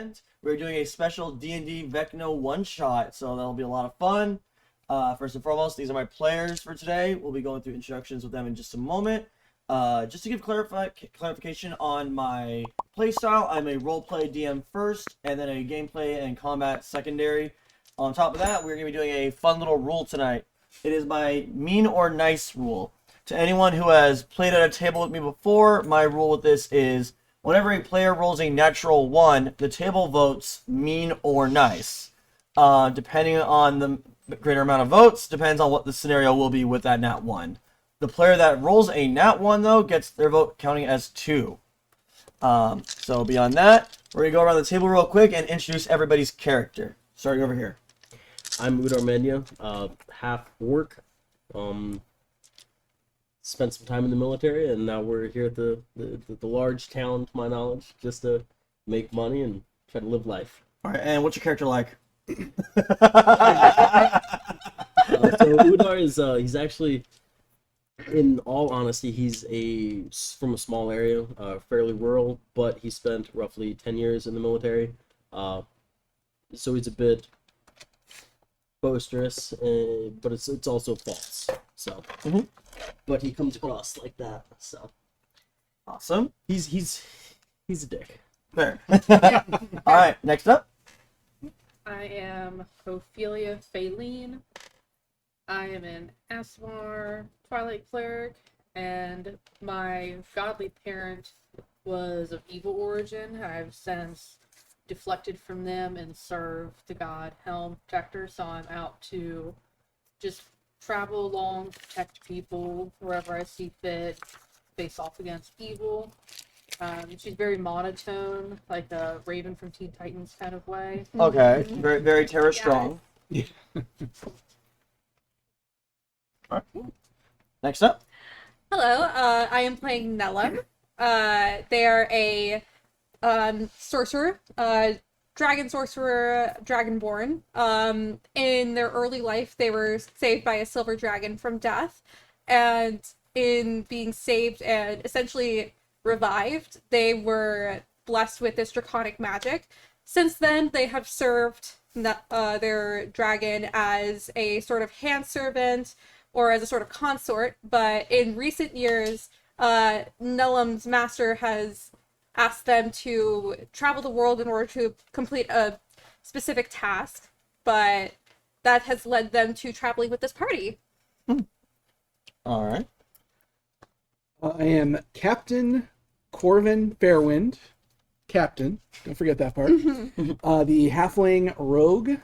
event. We're doing a special D&D Vecna one-shot, so that'll be a lot of fun. First and foremost, these are my players for today. We'll be going through introductions with them in just a moment. Just to give clarification on my playstyle, I'm a roleplay DM first, and then a gameplay and combat secondary. On top of that, we're going to be doing a fun little rule tonight. It is my mean or nice rule. To anyone who has played at a table with me before, my rule with this is whenever a player rolls a natural 1, the table votes mean or nice. Depending on the greater amount of votes, depends on what the scenario will be with that nat 1. The player that rolls a nat 1, though, gets their vote counting as 2. So beyond that, we're going to go around the table real quick and introduce everybody's character. Starting over here. I'm Udar Menya, half orc. Spent some time in the military, and now we're here at the large town, to my knowledge, just to make money and try to live life. All right, and what's your character like? So Udar is he's actually, in all honesty, he's from a small area, fairly rural, but he spent roughly 10 years in the military. So he's a bit boisterous, but it's also false. So. Mm-hmm. But he comes across like that, so awesome. He's a dick. Fair. All right, next up. I am Ophelia Faline. I am an Asmar Twilight Cleric, and my godly parent was of evil origin. I've since deflected from them and served the god Helm Protector, so I'm out to just travel along, protect people wherever I see fit, face off against evil. She's very monotone, like a Raven from Teen Titans kind of way. Okay, very, very Terra strong. Yeah. All right. Next up. Hello, I am playing Nellum. They are a sorcerer, dragon sorcerer, dragonborn. In their early life, they were saved by a silver dragon from death, and in being saved and essentially revived, they were blessed with this draconic magic. Since then, they have served their dragon as a sort of hand servant or as a sort of consort, but in recent years, Nellum's master has asked them to travel the world in order to complete a specific task, but that has led them to traveling with this party. All right. I am Captain Corvin Fairwind. Captain, don't forget that part. The halfling rogue.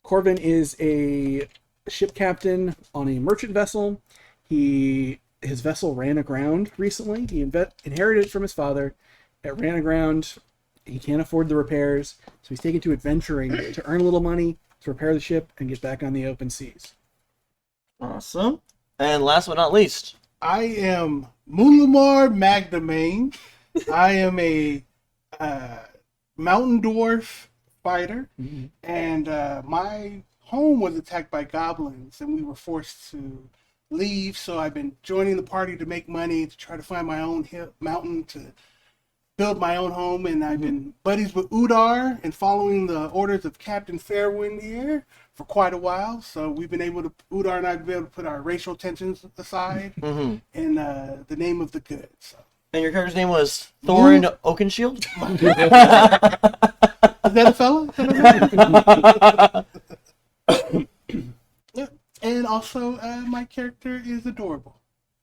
Corvin is a ship captain on a merchant vessel. His vessel ran aground recently. He inherited it from his father. It ran aground. He can't afford the repairs, so he's taken to adventuring to earn a little money, to repair the ship, and get back on the open seas. Awesome. And last but not least. I am Moonlamar Magdamain. I am a mountain dwarf fighter, and my home was attacked by goblins, and we were forced to leave, so I've been joining the party to make money, to try to find my own mountain to build my own home, and I've been buddies with Udar and following the orders of Captain Fairwind here for quite a while, so we've been able to, Udar and I have been able to put our racial tensions aside in the name of the good. So. And your character's name was Thorin Oakenshield? Is that a fella? Yeah. And also, my character is adorable.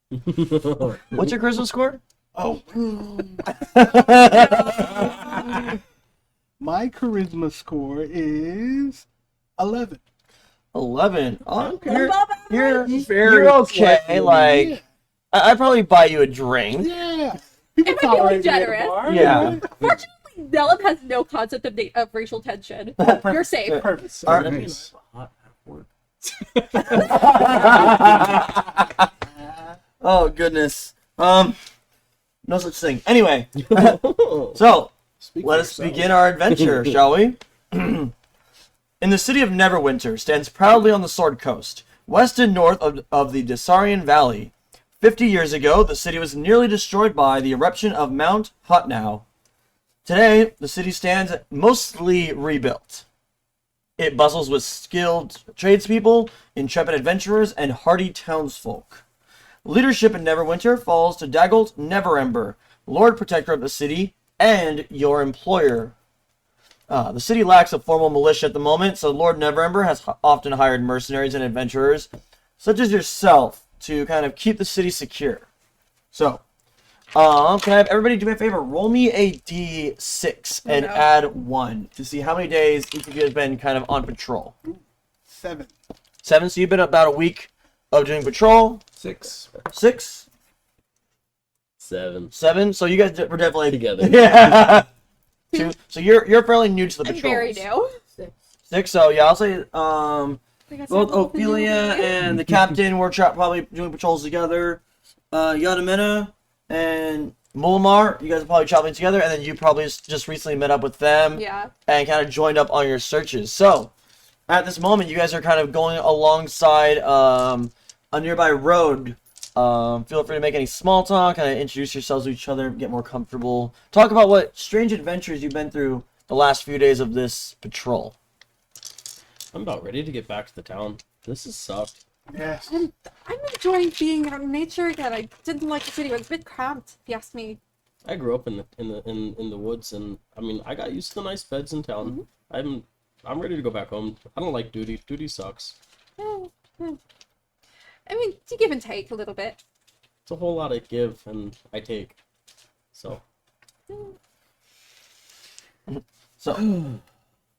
What's your charisma score? Oh. My charisma score is 11. 11. Oh, okay. Very You're okay. slightly. Like, I'd probably buy you a drink. Yeah. It might be really generous. Yeah. Fortunately, Nellum has no concept of racial tension. You're safe. Perfect. So All right. nice. Hot half orc. Oh, goodness. No such thing. Anyway, so Speak let for us yourself. begin our adventure, shall we? In the city of Neverwinter stands proudly on the Sword Coast, west and north of the Desarian Valley. 50 years ago, the city was nearly destroyed by the eruption of Mount Hutnow. Today, the city stands mostly rebuilt. It bustles with skilled tradespeople, intrepid adventurers, and hardy townsfolk. Leadership in Neverwinter falls to Dagult Neverember, Lord Protector of the city, and your employer. The city lacks a formal militia at the moment, so Lord Neverember has often hired mercenaries and adventurers, such as yourself, to kind of keep the city secure. So, can I have everybody do me a favor? Roll me a d6 and add 1 to see how many days each of you has been kind of on patrol. 7. 7, so you've been about a week of doing patrol. 6. 6, 7. 7, so you guys were definitely Together. Yeah. 2, so you're fairly new to the I'm patrols. very new. 6, so yeah, I'll say Like I said, both both of you. Ophelia and the captain were probably doing patrols together. Yadamina and Mulmar, you guys are probably traveling together, and then you probably just recently met up with them Yeah. and kind of joined up on your searches. So, at this moment, you guys are kind of going alongside a nearby road. Feel free to make any small talk, kind of introduce yourselves to each other, get more comfortable. Talk about what strange adventures you've been through the last few days of this patrol. I'm about ready to get back to the town. This has sucked. Yes. I'm enjoying being out in nature again. I didn't like the city. It was a bit cramped, if you ask me. I grew up in the woods, and I mean, I got used to the nice beds in town. I'm ready to go back home. I don't like duty. Duty sucks. I mean, you give and take a little bit. It's a whole lot of give and I take. So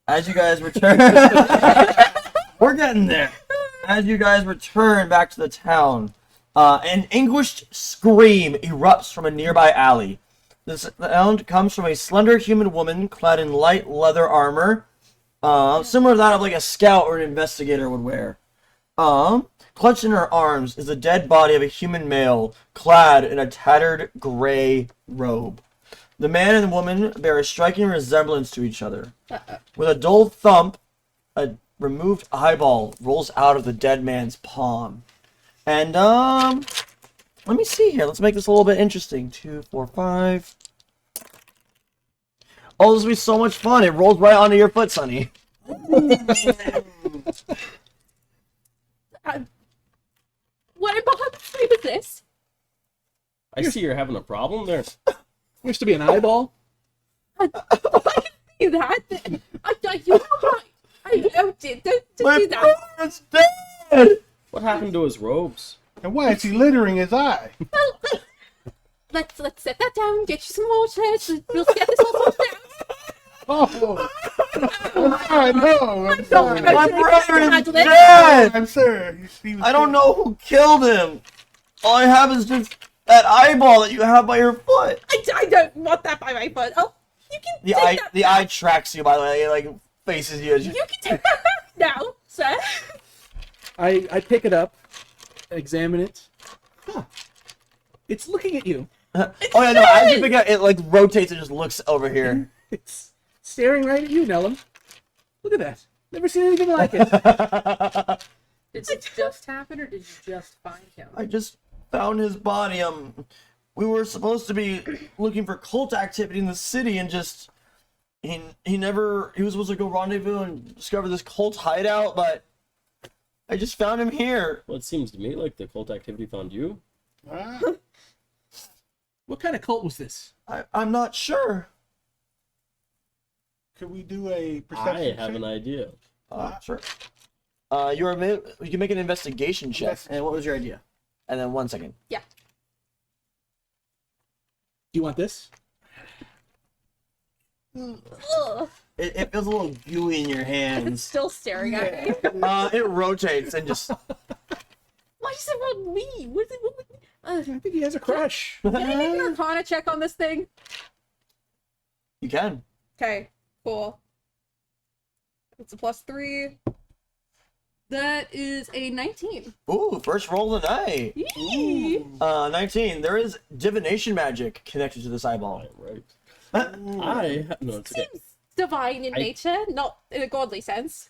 As you guys return, we're getting there. As you guys return back to the town, an anguished scream erupts from a nearby alley. The sound comes from a slender human woman clad in light leather armor, similar to that of like a scout or an investigator would wear. Clutched in her arms is the dead body of a human male, clad in a tattered gray robe. The man and the woman bear a striking resemblance to each other. With a dull thump, a removed eyeball rolls out of the dead man's palm. And, let me see here. Let's make this a little bit interesting. 2, 4, 5. Oh, this will be so much fun. It rolls right onto your foot, Sonny. What in Bahamut's sleep is this? I see you're having a problem there. Used to be an eyeball. I can see that. You know what? Don't My do that. brother's dead! What happened to his robes? And why is he littering his eye? Let's set that down. Get you some water. We'll get this all sorted out. Oh, I know. I'm sorry. My brother is Handle it. dead! I'm sorry. He was I don't know who killed him. All I have is just that eyeball that you have by your foot. I don't want that by my foot. Oh, you can The take eye, that the back. eye tracks you. By the way, it like faces you. As you... You can take that back now, sir. I pick it up, examine it. Huh. It's looking at you. Oh yeah, no. As you pick it up, it like rotates and just looks over here. It's staring right at you, Nellum. Look at that. Never seen anything like it. Did this just happen, or did you just find him? I just found his body. We were supposed to be looking for cult activity in the city, and just he was supposed to go rendezvous and discover this cult hideout, but I just found him here. Well, it seems to me like the cult activity found you. What kind of cult was this? I'm not sure. Could we do a I perception have check? an idea. Sure. You can make an investigation check. And what was your idea? And then 1 second. Do you want this? Ugh. It feels a little gooey in your It's hands. still staring at me. It rotates and just. Why is it on me? What is it? I think he has a crush. Can I make an Arcana check on this thing? You can. Okay, cool. It's a +3. That is a 19. Ooh, first roll of the night. Yee. 19. There is divination magic connected to this eyeball. Right. Huh? No, it's okay. Seems divine in nature, not in a godly sense.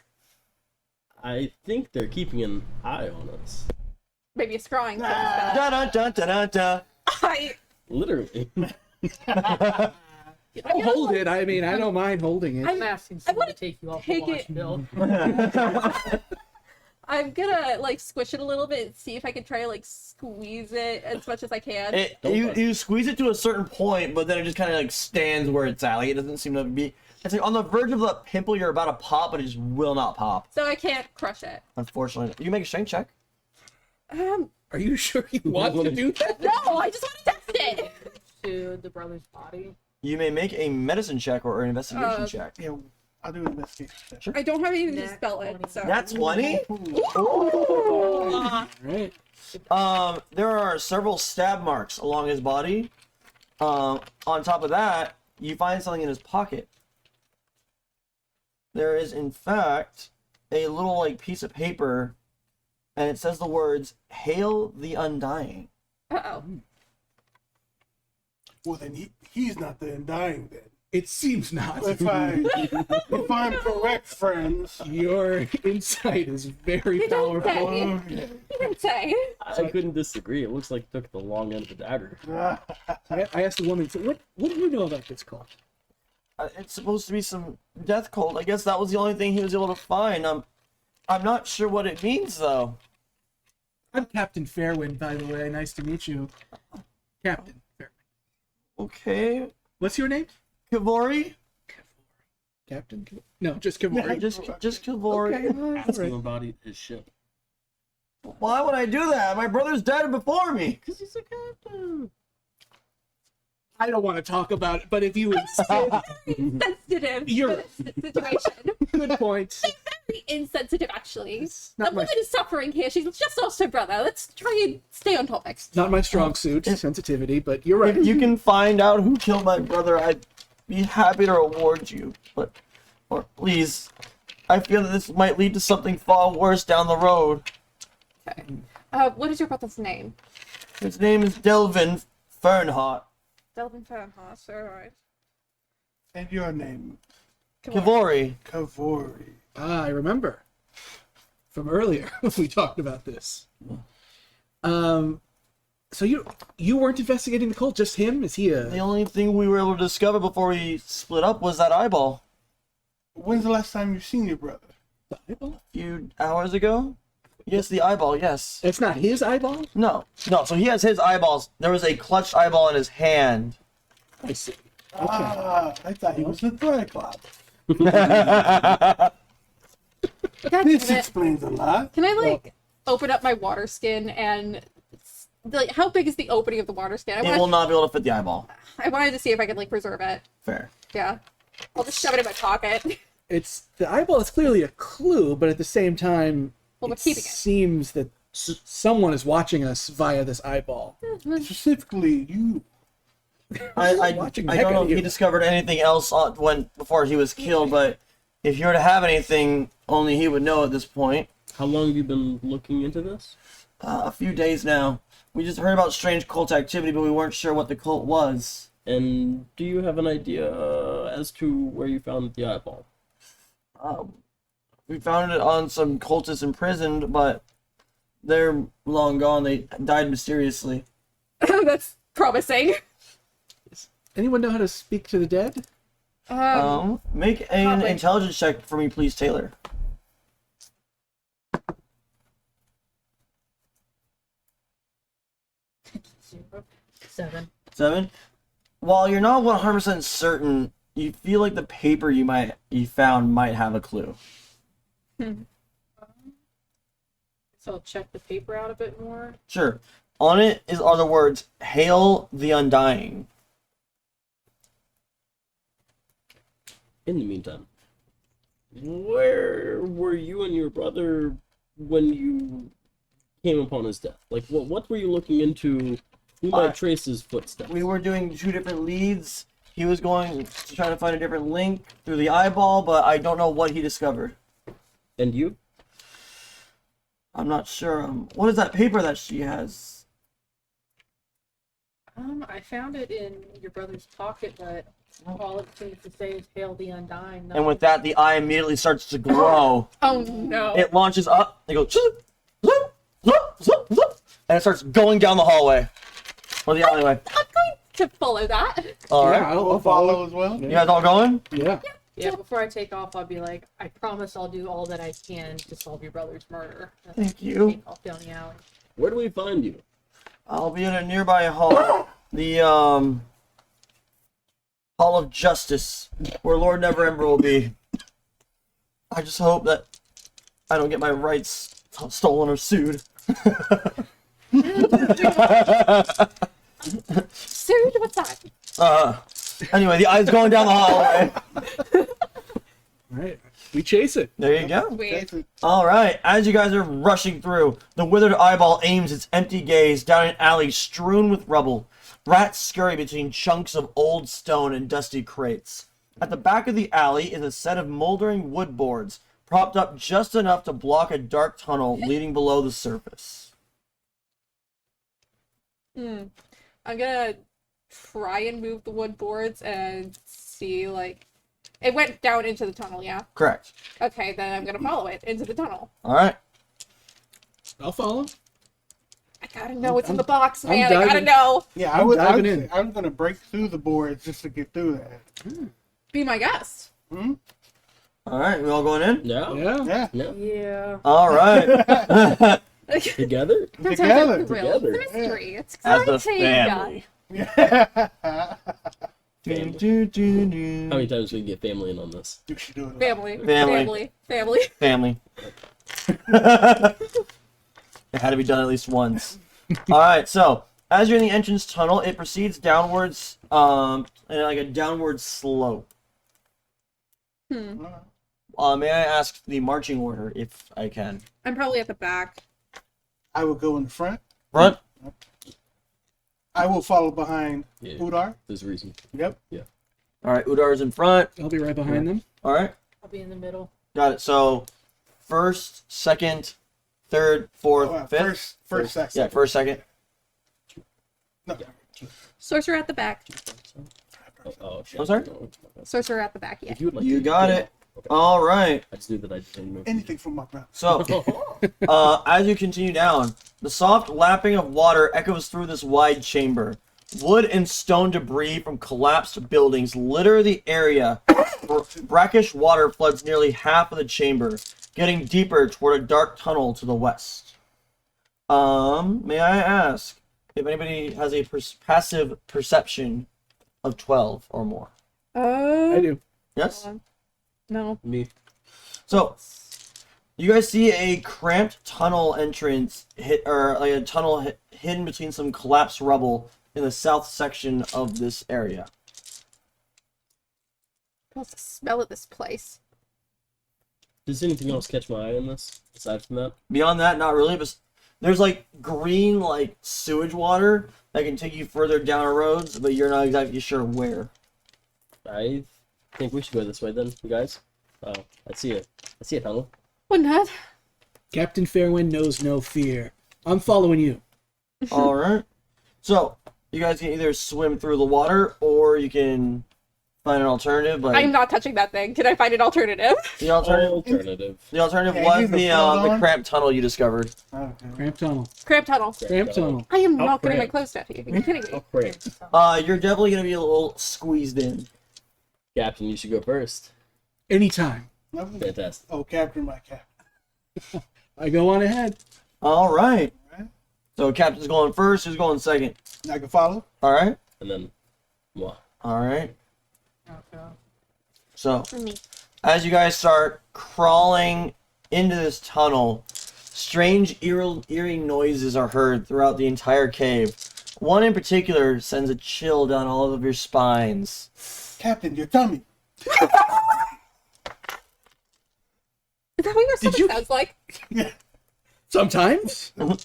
I think they're keeping an eye on us. Maybe a scrying sounds better. Da da da da da da. I Literally. I'll hold it. I mean, I don't mind holding it. I'm asking someone wanna to take you off take the watch it. bill. I'm gonna like squish it a little bit and see if I can try to like squeeze it as much as I can. You squeeze it to a certain point, but then it just kind of like stands where it's at. Like it doesn't seem to be. It's like on the verge of the pimple you're about to pop, but it just will not pop. So I can't crush it. Unfortunately, you can make a strength check. Are you sure you want to do that? No, I just want to test it. To the brother's body. You may make a medicine check or an investigation check. Yeah, I'll do an investigation check. I don't have anything to Nat spell it. 20. So. That's 20. All right. There are several stab marks along his body. On top of that, you find something in his pocket. There is, in fact, a little like piece of paper, and it says the words "Hail the Undying." Uh-oh. Well, then he's not the Undying then. It seems not. If I'm correct, friends. Your insight is very You don't powerful. say. You didn't say. I couldn't disagree. It looks like he took the long end of the dagger. I asked the woman, so what do you know about this cult? It's supposed to be some death cult. I guess that was the only thing he was able to find. I'm not sure what it means though. I'm Captain Fairwind, by the way. Nice to meet you. Captain Fairwind. Okay, What's your name? Kavori. Captain? No, just Kavori. Just Kavori. Okay, Ask all him right. about his ship. Why would I do that? My brother's dead before me. Because he's a captain. I don't want to talk about it, but if you insist, Sensitive You're- for this situation. good point. Very insensitive, actually. not The my- woman is suffering here. She's just lost her brother. Let's try and stay on topic. Not my strong suit, sensitivity, but you're right. If you can find out who killed my brother, I'd be happy to reward you. Or please, I fear that this might lead to something far worse down the road. Okay. What is your brother's name? His name is Delvin Fernhart. Delvin Fernhouse. Alright. And your name? Kavori. Kavori. I remember from earlier when we talked about this. So you weren't investigating the cult, just him? Is he The a only thing we were able to discover before we split up was that eyeball. When's the last time you've seen your brother? eyeball? A few hours ago? Yes, the eyeball, yes. It's not his eyeball? No, so he has his eyeballs. There was a clutched eyeball in his hand. I see. Ah, I thought he was the Cyclops. God This damn it. explains a lot. Can I like open up my water skin and like how big is the opening of the water skin? It will not be able to fit the eyeball. I wanted to see if I could like preserve it. Fair. Yeah. I'll just shove it in my pocket. It's the eyeball is clearly a clue, but at the same time, Well, we're it keeping it. seems that someone is watching us via this eyeball. Specifically, you. I Watching the don't heck know out if of he you. discovered anything else before he was killed, but if you were to have anything, only he would know at this point. How long have you been looking into this? A few days now. We just heard about strange cult activity, but we weren't sure what the cult was. And do you have an idea as to where you found the eyeball? We found it on some cultists imprisoned, but they're long gone. They died mysteriously. That's promising. Anyone know how to speak to the dead? Make an Probably. intelligence check for me, please, Taylor. Seven. 7. While you're not 100% certain, you feel like the paper you found might have a clue. So I'll check the paper out a bit more. Sure. On it are the words "Hail the Undying." In the meantime, where were you and your brother when you came upon his death? Like, what were you looking into? Who might trace his footsteps? We were doing 2 different leads. He was going to try to find a different link through the eyeball, but I don't know what he discovered. And you? I'm not sure. What is that paper that she has? I found it in your brother's pocket, but all it seems to say is "Hail the Undying." And with that, the eye immediately starts to glow. Oh no. It launches up. It goes, zoop, zoop, zoop, zoop, zoop, and it starts going down the hallway or the alleyway. I'm going to follow that. All right. I'll follow as well. You guys all going? Yeah. Yeah, before I take off, I'll be like, I promise I'll do all that I can to solve your brother's murder. Thank you. Take off down the alley. Where do we find you? I'll be in a nearby hall. The Hall of Justice, where Lord Neverember will be. I just hope that I don't get my rights stolen or sued. Sued? What's that? Anyway, the eye's going down the hallway. All right. We chase it. There you go. Wait. All right, as you guys are rushing through, the withered eyeball aims its empty gaze down an alley strewn with rubble. Rats scurry between chunks of old stone and dusty crates. At the back of the alley is a set of moldering wood boards, propped up just enough to block a dark tunnel leading below the surface. I'm gonna try and move the wood boards and see, like, it went down into the tunnel, yeah? Correct. Okay, then I'm gonna follow it into the tunnel. All right. I'll follow. I gotta know what's in the box, I'm man. I gotta diving- know. Yeah, I'm diving in. I'm gonna break through the boards just to get through that. Be my guest. Hmm? All right, we all going in? No. Yeah. Yeah, No. Yeah. All right. Together? That sounds Together. like a thrill. Together. It's a mystery. It's As a exciting. family. yeah. Do, do, do, do. How many times we can get family in on this? You should do it. Family. Family. Family. Family. It had to be done at least once. Alright, so as you're in the entrance tunnel, it proceeds downwards, in like a downward slope. May I ask the marching order, if I can? I'm probably at the back. I will go in the front. Front? I will follow behind Yeah. Udar. There's a reason. Yep. Alright, Udar's in front. I'll be right behind them. Alright, I'll be in the middle. got it. So, first, second, third, fourth, fifth? First, second. Yeah, first, second. No. Sorcerer at the back. Oh, shit. I'm sorry? Sorcerer at the back, yeah. If you would like You to, got it. Alright. I just knew that I didn't know. Anything from my brother. So, as you continue down, the soft lapping of water echoes through this wide chamber. Wood and stone debris from collapsed buildings litter the area. Brackish water floods nearly half of the chamber, getting deeper toward a dark tunnel to the west. May I ask if anybody has a passive perception of 12 or more? I do. Yes? No. Me. So, you guys see a cramped tunnel entrance hidden between some collapsed rubble in the south section of this area. What's the smell of this place? Does anything else catch my eye in this, aside from that? Beyond that, not really, but there's like green like sewage water that can take you further down roads, but you're not exactly sure where. I think we should go this way then, you guys. Oh, I see it. I see a tunnel. What not? Captain Fairwind knows no fear. I'm following you. Alright. So, you guys can either swim through the water or you can find an alternative, but I'm not touching that thing. Can I find an alternative? the alternative Alternative. was Yeah, you the can the cramped tunnel you discovered. Okay. Cramp tunnel. Cramp tunnel. Cramp tunnel. I am How not getting my cramped? clothes down. Are you kidding me? Oh, great. You're definitely gonna be a little squeezed in. Captain, you should go first. Anytime. Fantastic. Oh, Captain, my captain. I go on ahead. Alright. Alright. So Captain's going first, who's going second? I can follow. Alright. And then, moi. Alright. Okay. So For me. as you guys start crawling into this tunnel, strange eerie noises are heard throughout the entire cave. One in particular sends a chill down all of your spines. Captain, your tummy. Is that what your stomach you- sounds like? Sometimes. Why did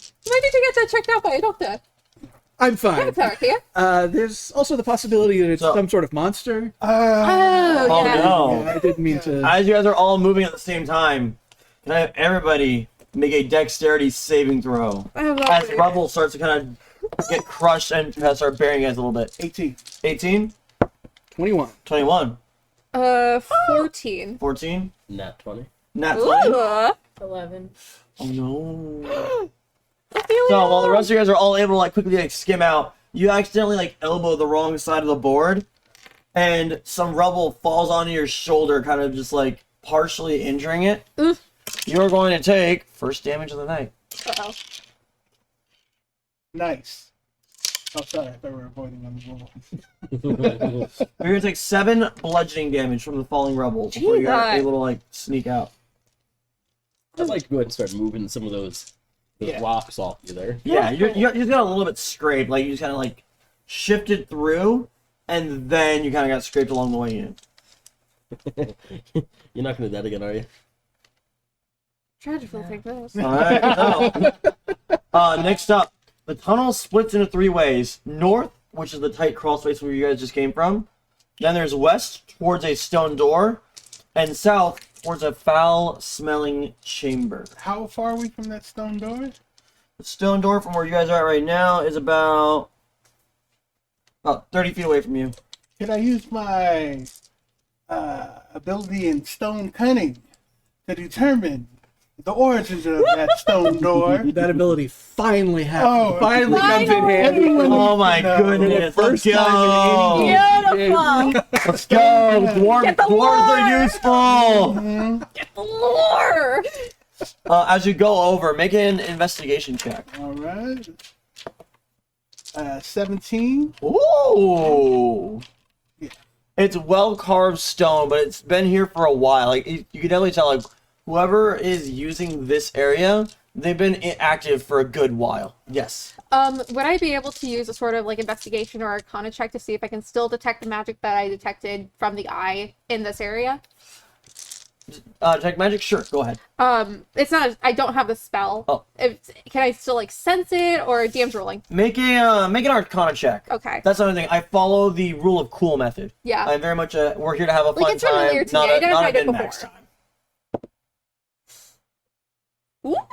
you get that checked out by a doctor? I'm fine. Sorry, here. There's also the possibility that it's So- some sort of monster. Oh, Oh, yeah. no. Yeah, I didn't mean to. As you guys are all moving at the same time, can I have everybody make a dexterity saving throw? Oh, As lovely. rubble starts to kind of get crushed and kind of start burying you guys a little bit. 18. 18, 21. 21, 14. 14, Nat 20. nat 20. Ooh. 11. Oh no. Ophelia. So while the rest of you guys are all able to like quickly like skim out, you accidentally like elbow the wrong side of the board, and some rubble falls onto your shoulder, kind of just like partially injuring it. Oof. You're going to take first damage of the night. Uh-oh. Nice. Oh, sorry. I thought we were avoiding on the roll. You're going to take 7 bludgeoning damage from the falling rubble before you're Jesus. able to like sneak out. I'd like to go ahead and start moving some of those Yeah. rocks off you there. Yeah, you just got a little bit scraped, like you just kind of like shifted through, and then you kind of got scraped along the way in. You're not gonna do that again, are you? Tragically take this. Alright, so, next up, the tunnel splits into 3 ways. North, which is the tight crawl space where you guys just came from. Then there's west, towards a stone door. And south, towards a foul-smelling chamber. How far are we from that stone door? The stone door from where you guys are at right now is about 30 feet away from you. Can I use my ability in stone cunning to determine the origins of that stone door? That ability finally happened. Oh, finally comes in finally. handy. Everyone Oh my No. goodness, let's First time in go! any Beautiful! Let's go! Get the Dwarves lore! are useful! Get the lore! As you go over, make an investigation check. All right. 17. Ooh! Yeah. It's well-carved stone, but it's been here for a while. Like, you can definitely tell, like, whoever is using this area, they've been active for a good while. Yes. Would I be able to use a sort of like investigation or arcana check to see if I can still detect the magic that I detected from the eye in this area? Detect magic? Sure, go ahead. It's not. I don't have the spell. Oh. Can I still like sense it, or DM's rolling? Make an arcana check. Okay. That's another thing. I follow the rule of cool method. Yeah. I'm very much we're here to have a Like, fun it's familiar time, to me. I not a identified it min-max before. time.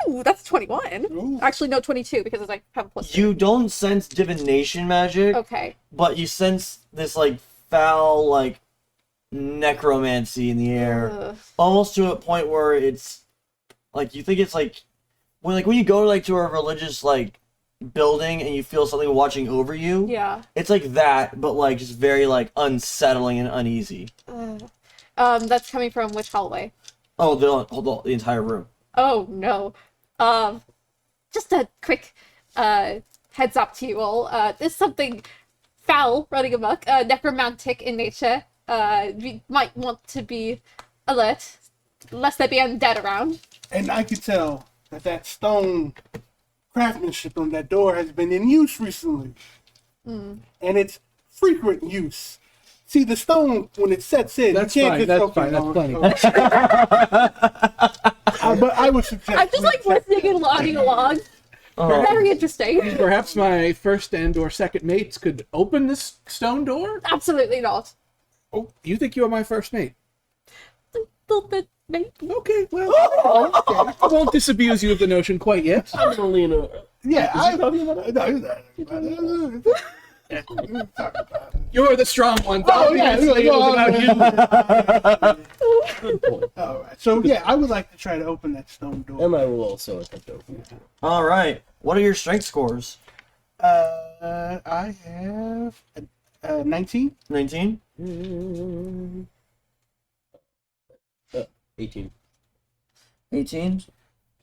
Ooh, that's 21. Ooh. Actually, no, 22 because I have a plus 2. You don't sense divination magic, Okay. but you sense this like foul like necromancy in the air, Ugh. almost to a point where it's like you think it's like when you go like to a religious like building and you feel something watching over you. Yeah. It's like that, but like just very like unsettling and uneasy. That's coming from which hallway? Oh, the entire room. Oh no. Just a quick heads up to you all. There's something foul running amok, necromantic in nature. We might want to be alert, lest there be undead around. And I can tell that stone craftsmanship on that door has been in use recently. And it's frequent use. See, the stone, when it sets in, That's you can't fine. just That's okay, fine. That's plenty. But I would suggest. I'm just like listening and nodding along. Oh. Very interesting. Perhaps my first and or second mates could open this stone door? Absolutely not. Oh, you think you are my first mate? Little bit, maybe. Okay, well, okay. I won't disabuse you of the notion quite yet. I'm only in a. Yeah, I. You're the strong one. Oh, yeah, Obviously, it was about you. Good point. All right. So yeah, I would like to try to open that stone door. And I will also attempt to open it. All right. What are your strength scores? I have 19. 19. 18. 18.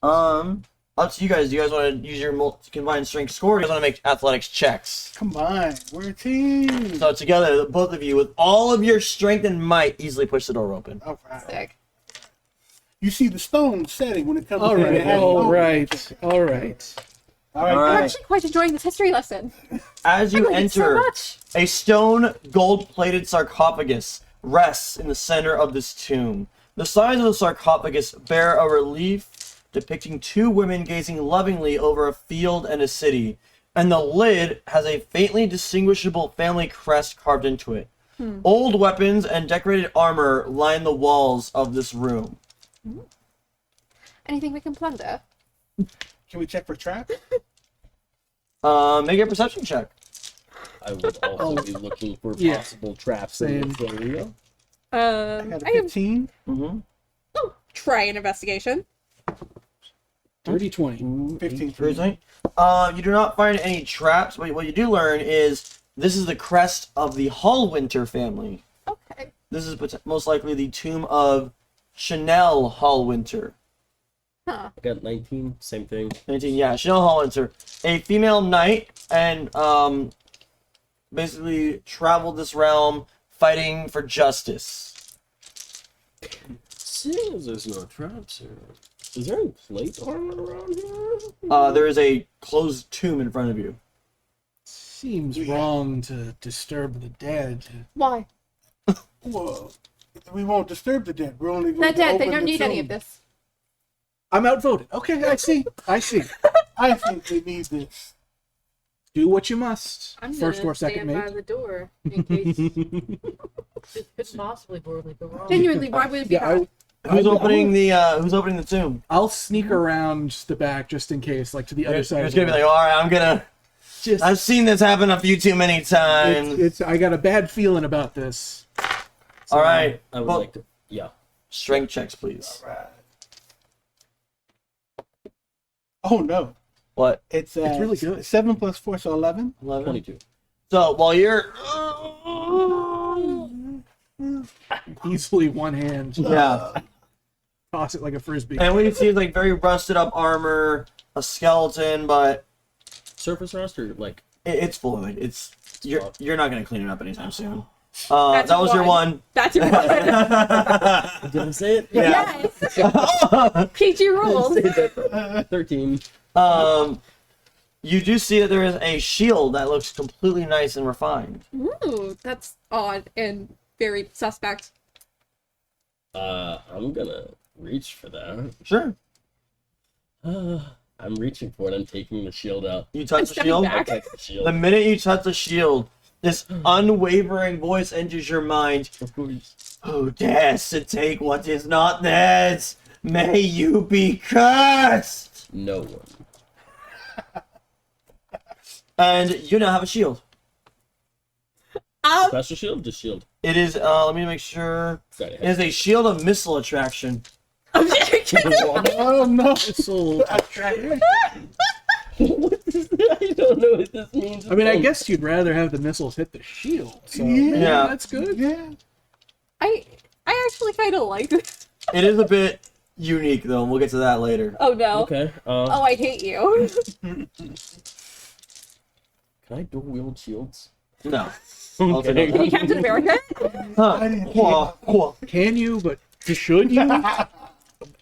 Up to you guys. Do you guys want to use your combined strength score? Or do you guys want to make athletics checks? Come on, we're a team. So together, both of you, with all of your strength and might, easily push the door open. All right. Sick. You see the stone setting when it comes. All in. right, It has all no- right, all right. All right. All I'm right. actually quite enjoying this history lesson. As I you learned so enter, much. a stone gold-plated sarcophagus rests in the center of this tomb. The sides of the sarcophagus bear a relief depicting 2 women gazing lovingly over a field and a city, and the lid has a faintly distinguishable family crest carved into it. Old weapons and decorated armor line the walls of this room. Anything we can plunder? Can we check for traps? Make a perception check. I would also be looking for Yeah. possible traps in this area. I got a I am 15. Mm-hmm. try an investigation. Dirty 20. 15 for Seriously? me. You do not find any traps, but what you do learn is this is the crest of the Hallwinter family. Okay. This is most likely the tomb of Chanel Hallwinter. Huh. I got 19, same thing. 19, yeah, Chanel Hallwinter. A female knight, and basically traveled this realm fighting for justice. Seeing as there's no traps here, is there any plate armor around here? There is a closed tomb in front of you. Seems wrong to disturb the dead. Why? Well, we won't disturb the dead. We're only going They're to dead. open They don't the need any tomb. of this. I'm outvoted. Okay, I see. I see. I think we need this. Do what you must. I'm First gonna or second stand by mate. the door in case it could possibly horribly go wrong. Genuinely, why would it be Yeah, bad? Who's opening the tomb? I'll sneak around the back just in case, like to the other side. You're of just gonna the be like, all right, just, I've seen this happen a few too many times. it's I got a bad feeling about this. All right, I would well, like to. Yeah. strength checks, please. Right. Oh no. What? It's really good. 7 plus 4, so 11. 11? 22. So while you're Easily one hand. yeah, Toss it like a frisbee. and what you see is like very rusted up armor, a skeleton, but Surface rust or like. it's fluid. You're not gonna clean it up anytime soon. That's That was your one. one. That's your one. Did I say it? Yeah. Yes. PG rules. 13. You do see that there is a shield that looks completely nice and refined. Ooh, that's odd and very suspect. I'm gonna reach for that. Sure. I'm reaching for it. I'm taking the shield out. You touch the stepping shield. back. I take the shield. The minute you touch the shield, this unwavering voice enters your mind. Who dares to take what is not theirs? May you be cursed! No one. And you now have a shield. Special shield? Just shield. It is, let me make sure. Sorry. It is a shield of missile attraction. Oh no. So, What is that? I don't know what this means. I mean, I guess you'd rather have the missiles hit the shield. So Yeah. that's good. Yeah. I actually kind of like it. It is a bit unique, though, and we'll get to that later. Oh no. Okay. Oh, I hate you. Can I dual wield shields? No. I'll say Can no. you Captain America? Huh. I didn't Can you? But should you?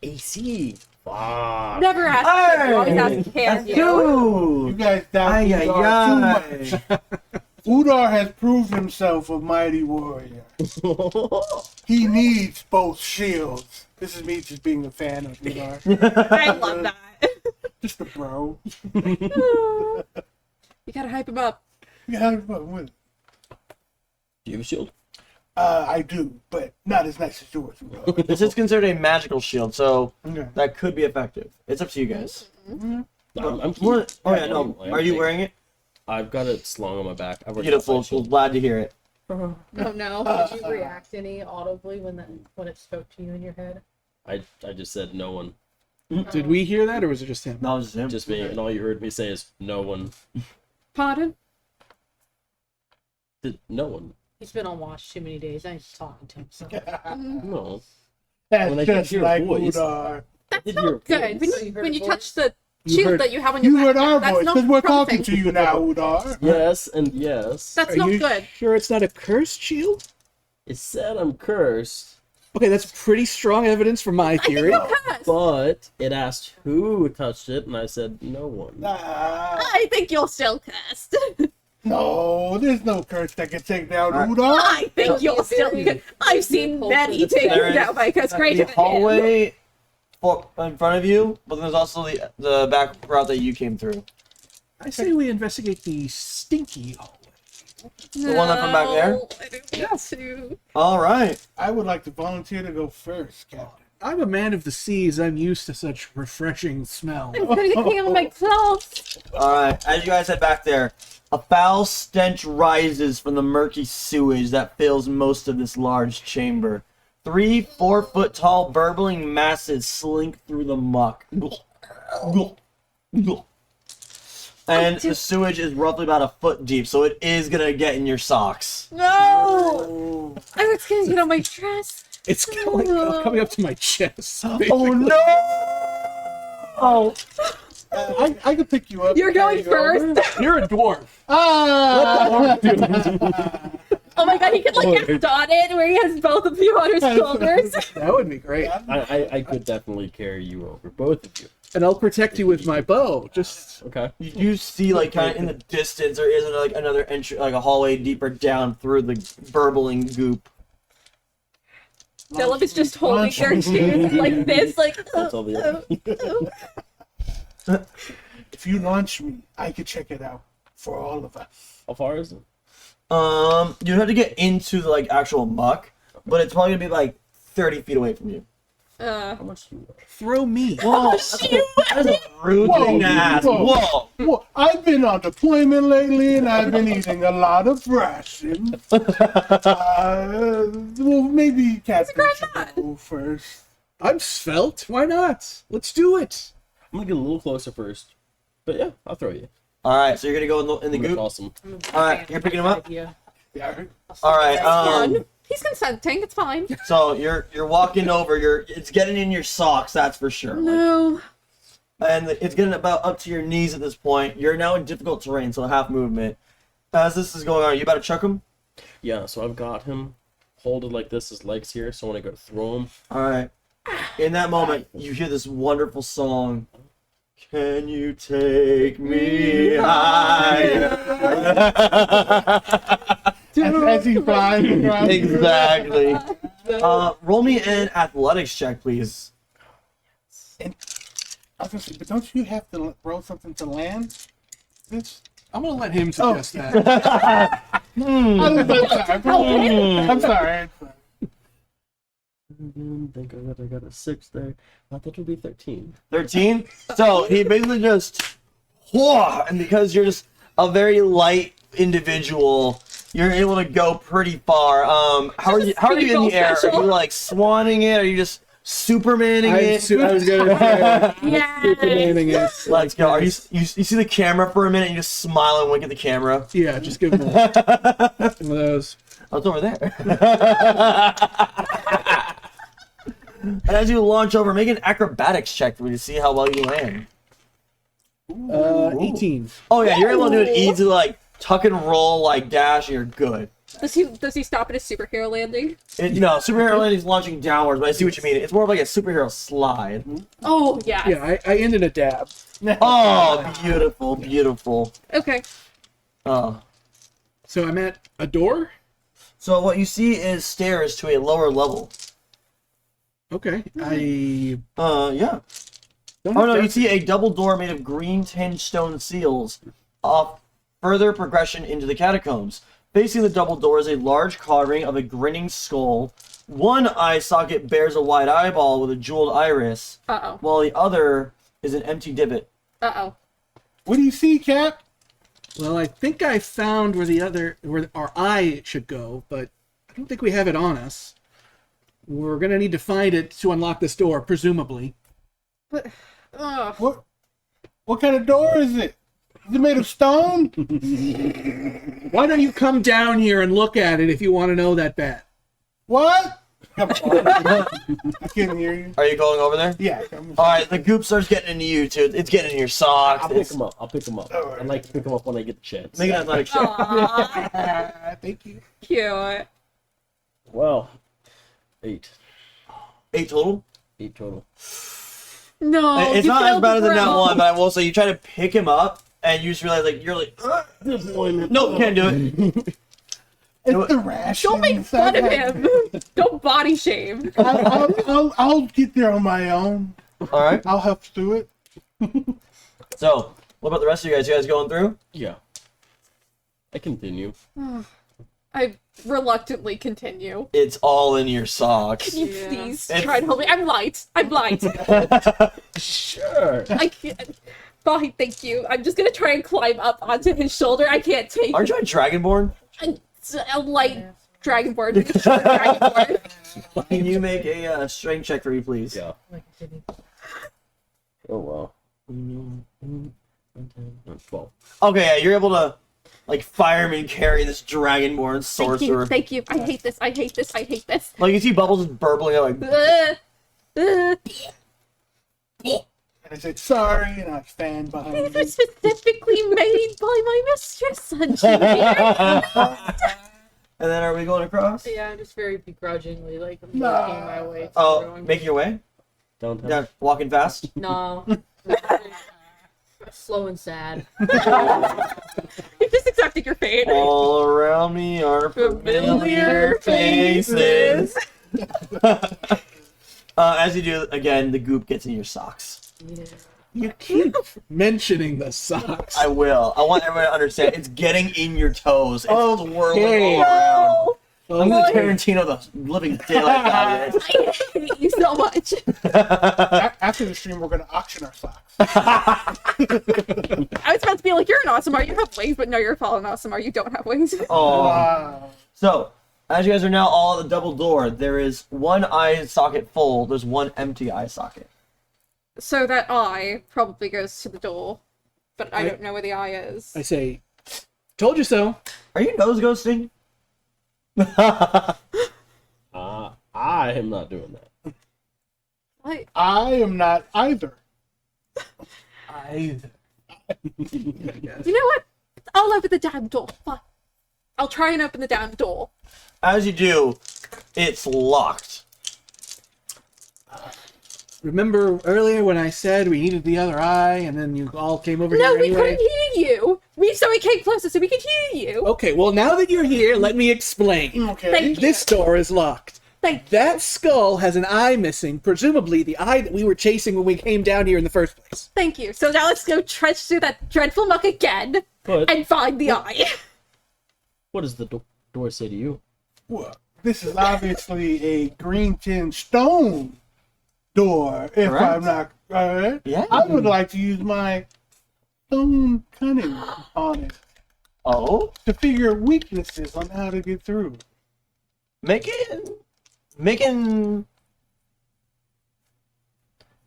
AC. Fuck. Never ask. You always ask, can you? You Dude! guys doubt Ay, Udar ay, too ay. much. Udar has proved himself a mighty warrior. He needs both shields. This is me just being a fan of Udar. I love that. Just a bro. You gotta hype him up. Yeah, with it. Do you have a shield? I do, but not as nice as yours. Udar. This is considered a magical shield, so Okay. that could be effective. It's up to you guys. No, I'm More- keeping- oh, yeah, no. I'm Are you taking- wearing it? I've got it slung on my back. I've already Beautiful. got my shield. Glad to hear it. Oh no. Did you react any audibly when it spoke to you in your head? I just said no one. Did we hear that, or was it just him? No, it's just him. Just me, and all you heard me say is no one. Pardon? No one. He's been on watch too many days. I ain't talking to him. So. No. That's When I just hear a like voice. Udar. That's Did your not good. voice. Oh, you heard When a you voice? touch the You shield heard- that you have on your You back, heard our that's voice not because we're promising. talking to you now, Udar. Yes and yes. That's Are not you good. sure it's not a cursed shield? It said I'm cursed, Okay, that's pretty strong evidence for my theory. Yes. but it asked who touched it, and I said no one. Nah, I think you'll still cast. no, there's no curse that can take down Alright. Udar. I think you'll still. I've seen many taken down by Cause The greater than him. hallway in front of you, but then there's also the back route that you came through. I say we investigate the stinky hallway. The one that from back there? No, I don't want to. All right. I would like to volunteer to go first, Captain. I'm a man of the seas. I'm used to such refreshing smell. I'm gonna clean myself. All right. As you guys head back there, a foul stench rises from the murky sewage that fills most of this large chamber. 3 4-foot tall burbling masses slink through the muck. And the sewage is roughly about a foot deep, so it is gonna get in your socks. No! I was gonna get on my dress. It's coming up to my chest. Oh basically. no! Oh, I can pick you up. You're going carry you over. first. You're a dwarf. Ah! Oh my god, he could like get dotted where he has both of you on his shoulders. That would be great. I could definitely carry you over, both of you. And I'll protect you with my bow. Just Okay. you see, like, kind of in the distance, there is like another entry, like a hallway deeper down through the burbling goop. Philip is just holding their shoes like this, like. That's all the If you launch me, I could check it out for all of us. How far is it? You'd have to get into the, like, actual muck, but it's probably gonna be like 30 feet away from you. How much do you weigh? throw me. Whoa, that's a rude Whoa, thing to ask. whoa. Whoa. Well, I've been on deployment lately, and I've been eating a lot of rations. Well, maybe Captain should go first. I'm svelte. Why not? Let's do it. I'm gonna get a little closer first. But yeah, I'll throw you. All right, so you're gonna go in the I'm gonna goop. toss him. All right, you're picking him up. Yeah. Yeah. All right. Fun. He's consenting. It's fine. So you're walking over. It's getting in your socks. That's for sure. Like, No. and it's getting about up to your knees at this point. You're now in difficult terrain, so half movement. As this is going on, are you about to chuck him? Yeah, so I've got him holded like this, his legs here, so when I go to throw him, All right. In that moment, you hear this wonderful song. Can you take me higher? As he flies across. Exactly. Roll me an athletics check, please. I was gonna say, but don't you have to roll something to land? This. I'm gonna let him suggest that. I'm sorry. I think I got a 6 there. I thought it would be 13. 13. So he basically just, whoa, and because you're just a very light individual, you're able to go pretty far. How are you in the air? Are you like swanning it? Are you just Supermaning it? I was gonna say, Yeah. Supermaning it. Let's go. Are you see the camera for a minute and you just smile and wink at the camera? Yeah, just give him one of those. Oh, it's over there. And as you launch over, make an acrobatics check for me to see how well you land. 18. Oh yeah, you're able to do it easy, like tuck and roll, like dash, and you're good. Does he stop at a superhero landing? No, superhero landing is launching downwards, but I see what you mean. It's more of like a superhero slide. Oh yeah. Yeah, I ended a dab. Oh, beautiful, beautiful. Okay. Oh. So I'm at a door? So what you see is stairs to a lower level. Okay. I Yeah. don't Oh no, have you see a double door made of green tinged stone seals. Further progression into the catacombs. Facing the double door is a large carving of a grinning skull. One eye socket bears a wide eyeball with a jeweled iris, Uh-oh. while the other is an empty divot. Uh-oh. What do you see, Cap? Well, I think I found where our eye should go, but I don't think we have it on us. We're gonna need to find it to unlock this door, presumably. But, ugh. What kind of door is it? Is it made of stone? Why don't you come down here and look at it if you want to know that bad? What? Come on. I can't hear you. Are you going over there? Yeah. Alright, the goop starts getting into you too. It's getting in your socks. I'll pick him up. I'll pick him up. Alright. I'd like to pick him up when I get the chance. Make an athletic check. Aw, Thank you. cute. Well, 8. 8 total? 8 total. No, It's you not as failed bad to as in that grow. one, but I will say you try to pick him up and you just realize like you're like, Disappointment. nope, can't do it. It's the ration. Don't make fun of him. Don't body shame. I'll get there on my own. Alright. I'll help through it. So, what about the rest of you guys? You guys going through? Yeah. I continue. I reluctantly continue. It's all in your socks. Can you Yeah. please It's- try to help me? I'm light. I'm light. Sure. I can't. Fine, thank you. I'm just gonna try and climb up onto his shoulder. I can't take Aren't you a Dragonborn? a light dragonborn. A short dragonborn. Can you make a strength check for me, please? Yeah. Oh, wow. 12. Okay, yeah, you're able to like fireman carry this dragonborn Thank you. sorcerer. Thank you. I hate this. I hate this. I hate this. Like you see Bubbles just burbling out like. And I said, sorry, and I stand behind These you. are specifically made by my mistress, Sunshine. And then are we going across? Yeah, I'm just very begrudgingly like making Nah. my way through. Oh, I'm making your way? Downtown. Yeah, walking fast? No. Slow and sad. You just accepted your fate. All around me are familiar faces. As you do, again, the goop gets in your socks. Yeah. You keep mentioning the socks. I will. I want everyone to understand. It's getting in your toes. It's swirling Okay. all around. I'm gonna Okay. Tarantino the living daylight out of it. I hate you so much. After the stream, we're going to auction our socks. I was about to be like, you're an Awesomar, you have wings, but no, you're a fallen Awesomar, you don't have wings. Oh. Wow. So, as you guys are now all at the double door, there is one eye socket full. There's one empty eye socket. So that eye probably goes to the door, but I don't know where the eye is. I say, told you so. Are you nose ghosting? I am not doing that. I am not either. Either. You know what? I'll open the damn door. Fine. I'll try and open the damn door. As you do, it's locked. Remember earlier when I said we needed the other eye, and then you all came over No, here we anyway? couldn't hear you. So we came closer so we could hear you. Okay, well now that you're here, let me explain. Okay. Thank you. This door is locked. Thank you. That skull has an eye missing, presumably the eye that we were chasing when we came down here in the first place. Thank you. So now let's go trudge through that dreadful muck again But and find the eye. what does the door say to you? Well, this is obviously a green tin stone door, if Correct. I'm not right. Yeah. I would like to use my stone cunning on it Oh? to figure weaknesses on how to get through. Make an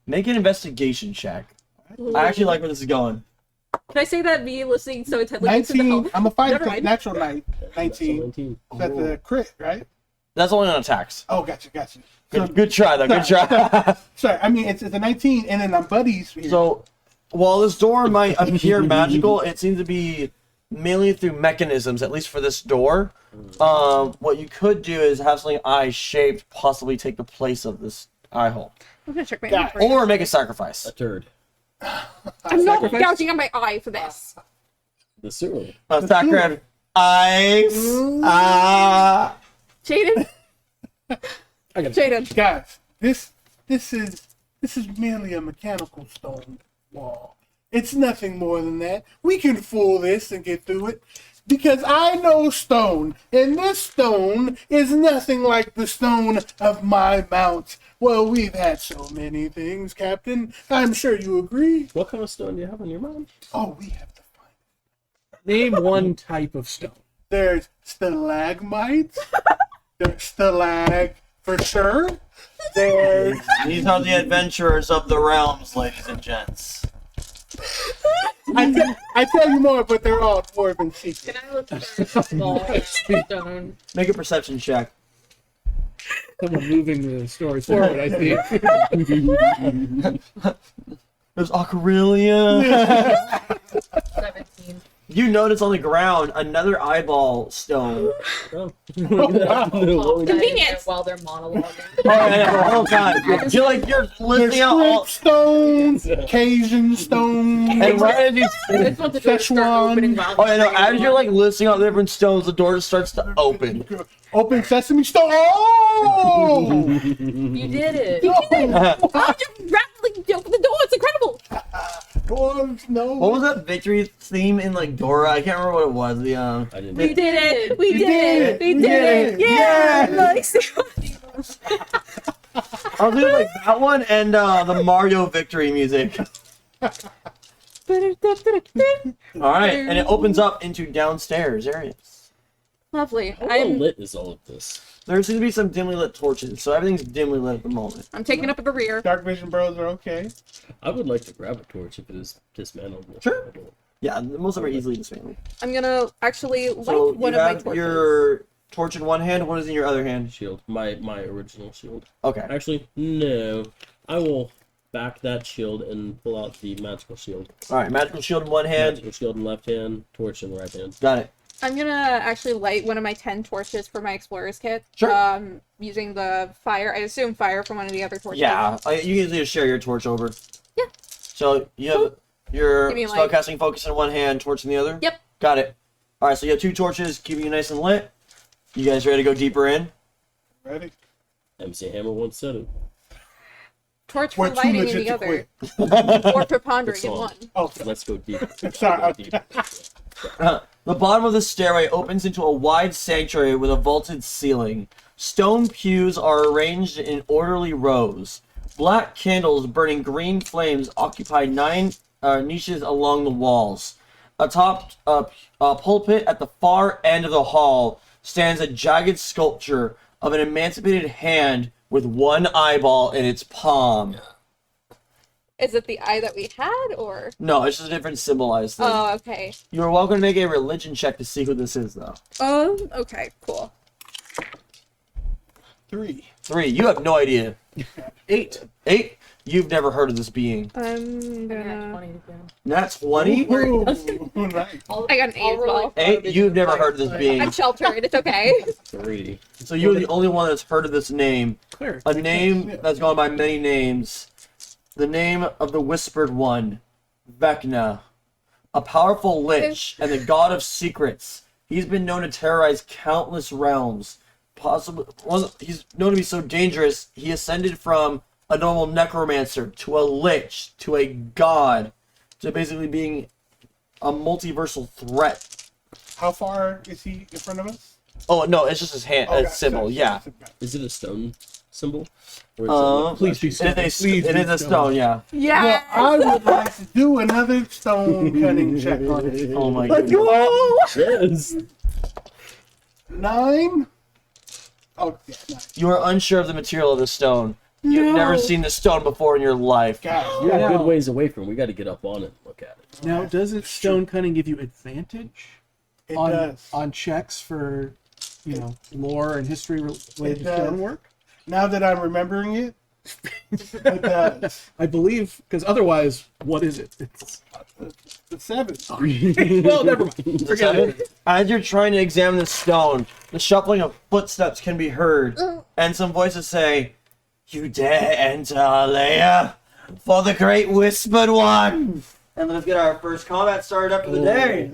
investigation check. I actually like where this is going. Can I say that me listening so intently to the 19. help? I'm a fighter, Never mind. natural night. So 19. 19. That's a crit, right? That's only on attacks. Oh, gotcha. So, Good try, though. Good try. sorry, I mean, it's a 19, and then I'm buddies here. So, while this door might appear magical, it seems to be mainly through mechanisms, at least for this door. What you could do is have something eye-shaped possibly take the place of this eye hole. I'm gonna check my Got it. inventory. Or make a sacrifice. A turd. I'm not Sacrifice? gouging on my eye for this. The sewer. A sacrifice. Ice. Jaden? I got it. Jaden. Guys, this is merely a mechanical stone wall. It's nothing more than that. We can fool this and get through it. Because I know stone, and this stone is nothing like the stone of my mount. Well, we've had so many things, Captain. I'm sure you agree. What kind of stone do you have on your mount? Oh, we have to find. Name one type of stone. There's stalagmites. There's stalag for sure. There's These are the adventurers of the realms, ladies and gents. I tell you more, but they're all dwarven secrets. Can I look at that small stone? Make a perception check. Someone moving the story forward, I think. There's Ocarina. 17. You notice on the ground another eyeball stone. Oh. Convenient. While they're monologuing. Oh, yeah, the whole time. You're There's listing out all. strip stones, Cajun stones. And right as you. This one's a door start opening while Oh, yeah, no, as you're like listing out the different stones, the door just starts to open. Open sesame stone. Oh! You did it. You did it! Oh, just rapidly open the door. It's incredible. Dwarves, no. What was that victory theme in like Dora? I can't remember what it was. The I didn't. We did it. We You did it. We You did it. Yeah. Nice. I was doing like that one and the Mario victory music. All right, and it opens up into downstairs areas. Lovely. How well lit is all of this? There seems to be some dimly lit torches, so everything's dimly lit at the moment. I'm taking up at the rear. Dark vision bros are okay. I would like to grab a torch if it is dismantled. Sure. Yeah, most of them are easily dismantling. I'm gonna actually light So one you of my have torches. your torch in one hand. What is in your other hand? Shield. My original shield. Okay. Actually, no. I will back that shield and pull out the magical shield. All right. Magical shield in one hand. Magical shield in left hand, torch in the right hand. Got it. I'm gonna actually light one of my 10 torches for my explorer's kit. Sure. Using the fire. I assume fire from one of the other torches. Yeah. You can usually just share your torch over. Yeah. So you have your Give me light. spellcasting focus in one hand, torch in the other. Yep. Got it. All right. So you have 2 torches, keeping you nice and lit. You guys ready to go deeper in? Ready? MC Hammer once said it. Torch We're for too lighting in legit the to other. quit. Or for pondering Good in song. one. Oh, Let's go deep. sorry. Deep. The bottom of the stairway opens into a wide sanctuary with a vaulted ceiling. Stone pews are arranged in orderly rows. Black candles burning green flames occupy 9 niches along the walls. Atop a pulpit at the far end of the hall stands a jagged sculpture of an emancipated hand with one eyeball in its palm. Is it the eye that we had, or? No, it's just a different symbolized thing. Oh, okay. You are welcome to make a religion check to see who this is, though. Okay, cool. 3. 3, you have no idea. 8. 8, you've never heard of this being. I'm I got gonna... 20 again. That's 20? Ooh, nice. I got an 8 as well. 8, you've never heard of this being. I'm sheltered, it's okay. 3. So you're the only one that's heard of this name. Cleric. A name that's gone by many names. The name of the Whispered One, Vecna. A powerful lich and the god of secrets. He's been known to terrorize countless realms. He's known to be so dangerous, he ascended from a normal necromancer to a lich to a god to basically being a multiversal threat. How far is he in front of us? Oh no, it's just his hand, Okay, symbol. sorry. Yeah. Is it a stone symbol? Or Please be It stone. is a, Please it be is a stone. Yeah. Yeah. Well, I would like to do another stone cutting check on it. Oh my Let's goodness. go! Yes. 9. Oh, yeah, 9. You are unsure of the material of the stone. You've never seen this stone before in your life. God, We're a Yeah. good ways away from it. We got to get up on it and look at it. Now, doesn't stone cutting give you advantage it on does. on checks for, lore and history related to does. stonework? Now that I'm remembering it, it does. I believe, because otherwise, what is it? It's... The 7. well, never mind. Forget it. As you're trying to examine the stone, the shuffling of footsteps can be heard, and some voices say, "You dare enter our lair for the great Whispered One." And let's get our first combat started up for the day.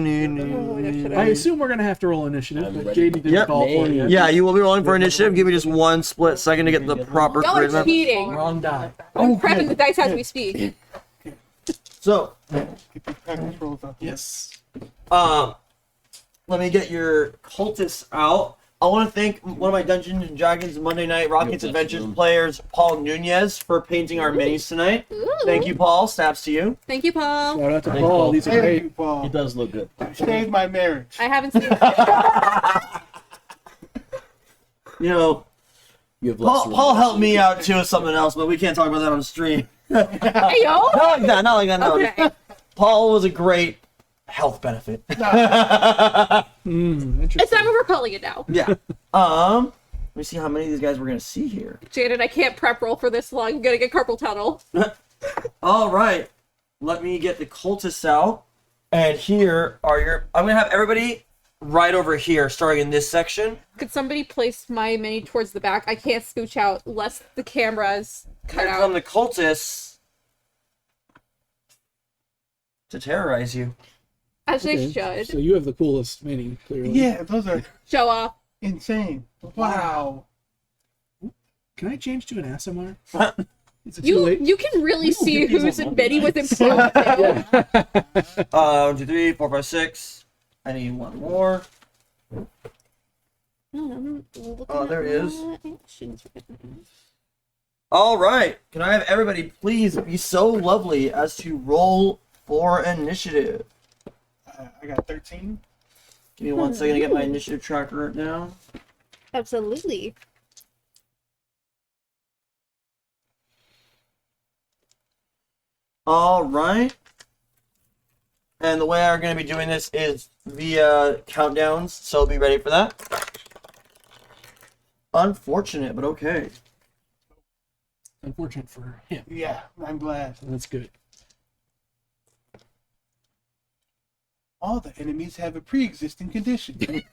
I assume we're gonna have to roll initiative, I'm but ready. JD didn't Yep. call for it yet. Yeah, you will be rolling for initiative. Give me just 1 split second to get the proper Y'all are charisma. cheating. Wrong die. I'm prepping the dice as we speak. So, Get these package rolls up. Yes. let me get your cultists out. I want to thank one of my Dungeons and Dragons Monday Night Rockets Yep, Adventures that's players, Paul Nunez, for painting our minis tonight. Ooh. Thank you, Paul. Snaps to you. Thank you, Paul. Shout out to Thanks, Paul. Paul. These are Thank great. you, Paul. He does look good. Saved my marriage. I haven't seen You know, You have lots Paul of helped me out too with something else, but we can't talk about that on stream. Hey, yo. Not like that. Not like that. No. Okay. Paul was a great health benefit. Interesting. It's not what we're calling it now. Yeah. Let me see how many of these guys we're gonna see here. Janet, I can't prep roll for this long. I'm gonna get carpal tunnel. All right. Let me get the cultists out. And here are your. I'm gonna have everybody right over here, starting in this section. Could somebody place my mini towards the back? I can't scooch out lest the camera's cut Here come out. the cultists to terrorize you. As they Okay, should. So you have the coolest mini, clearly. Yeah, those are Show off. insane. Wow. Can I change to an ASMR? Is it too late? You can really don't see get these whose on mini was Monday improved. 1, 2, 3, 4, 5, 6. I need one more. Oh, there he is. All right. Can I have everybody please be so lovely as to roll for initiative? I got 13. Give me 1 second to get my initiative tracker down. Absolutely. All right. And the way I'm going to be doing this is via countdowns, so be ready for that. Unfortunate, but okay. Unfortunate for him. Yeah, I'm glad. That's good. All the enemies have a pre-existing condition.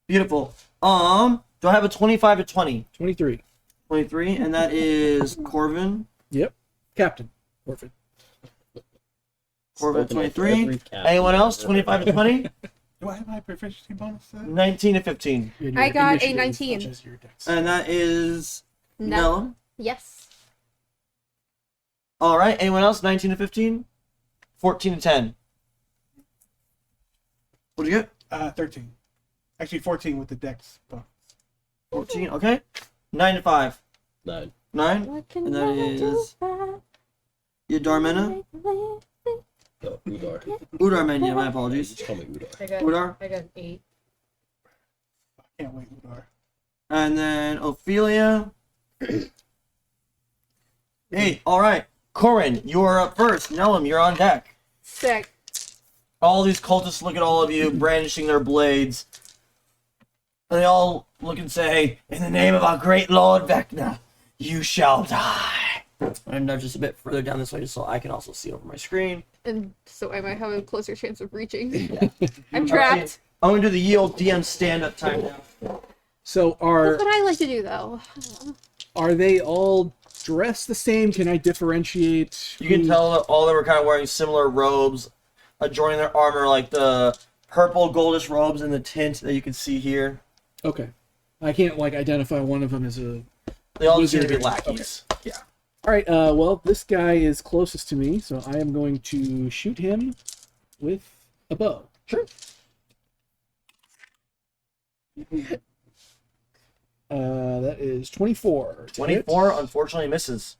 Beautiful. Do I have a 25 to 20? 23. 23, and that is Corvin. Yep. Captain. Orphan. Corvin, Spoken like 23. every captain. Anyone else? 25 to 20? Do I have my proficiency bonus set? 19 to 15. And I your got a initiative 19. matches your dex. And that is No. Nella. Yes. All right. Anyone else? 19 to 15? 14 to 10. What'd you get? 13. Actually, 14 with the dex bonus. 14. Okay. 9 to 5. 9. 9. What can And that I do is about Yadarmena. No, Udar. Udarmenia, my apologies. Just call me Udar. Udar. I got an 8. I can't wait, Udar. And then Ophelia. 8. All right. Corin, you are up first. Nellum, you're on deck. Sick. All these cultists look at all of you, brandishing their blades. And they all look and say, "In the name of our great Lord Vecna, you shall die." And nudge just a bit further down this way so I can also see over my screen. And so I might have a closer chance of reaching. I'm Okay, trapped. I'm going to do the ye old DM stand-up time now. So are That's what I like to do, though. they all dressed the same? Can I differentiate? You can who- tell that all of them are kind of wearing similar robes, adjoining their armor, like the purple goldish robes in the tint that you can see here. Okay. I can't like identify one of them as a. They all seem to be Wizard. lackeys. All right. Well, this guy is closest to me, so I am going to shoot him with a bow. Sure. That is 24. to hit. 24, unfortunately, misses.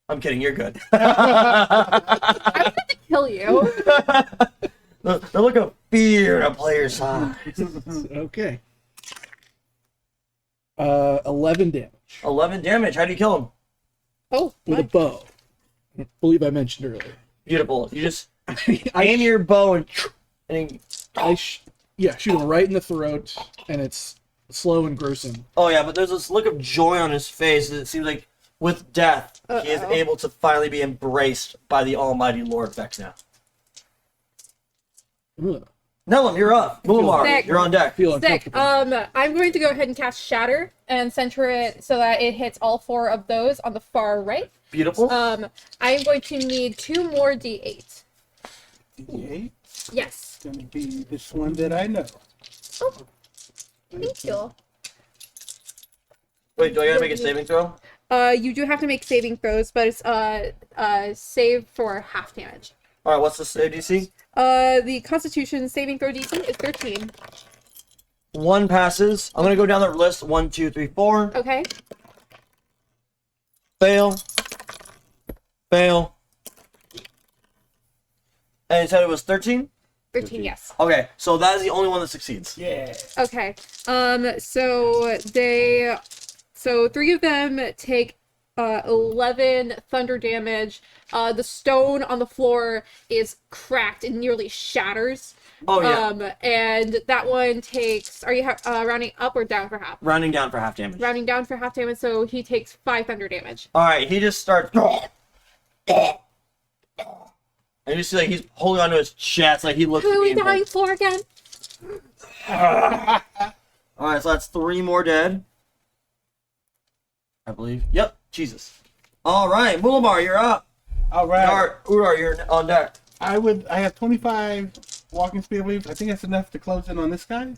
I'm kidding, you're good. I was going to kill you. The look of fear in a player's eyes. Okay. 11 damage 11 damage. How do you kill him? Oh, with a bow. I believe I mentioned earlier. Beautiful. You just I aim your bow and shoot him right in the throat, and it's slow and gruesome. oh yeah, but there's this look of joy on his face. It seems like with death, he is Uh-oh. able to finally be embraced by the almighty Lord Vecna. Ugh. Nellum, you're up. Mulamar, Sick. you're on deck. Feel sick. uncomfortable. I'm going to go ahead and cast Shatter and center it so that it hits all 4 of those on the far right. Beautiful. I am going to need 2 more D8. D8. Yes. It's gonna be this one that I know. Oh, thank you. Wait, do I gotta make a saving throw? You do have to make saving throws, but it's save for half damage. Alright, what's the save DC? The Constitution saving throw DC is 13. 1 passes. I'm gonna go down the list. 1, 2, 3, 4. Okay. Fail. Fail. And you said it was 13? 13, yes. Okay, so that is the only one that succeeds. Yeah. Okay. So 3 of them take 11 thunder damage. The stone on the floor is cracked and nearly shatters. Oh yeah. And that one takes. Are you rounding up or down for half? Rounding down for half damage. Rounding down for half damage, so he takes 5 thunder damage. Alright, he just starts. And you see like he's holding onto his chest, like he looks Who to are be we in dying pain. for again? Alright, so that's 3 more dead. I believe. Yep, Jesus. Alright, Mulamar, you're up. All right. Udar, you're on deck. I have 25 walking speed, I believe. I think that's enough to close in on this guy.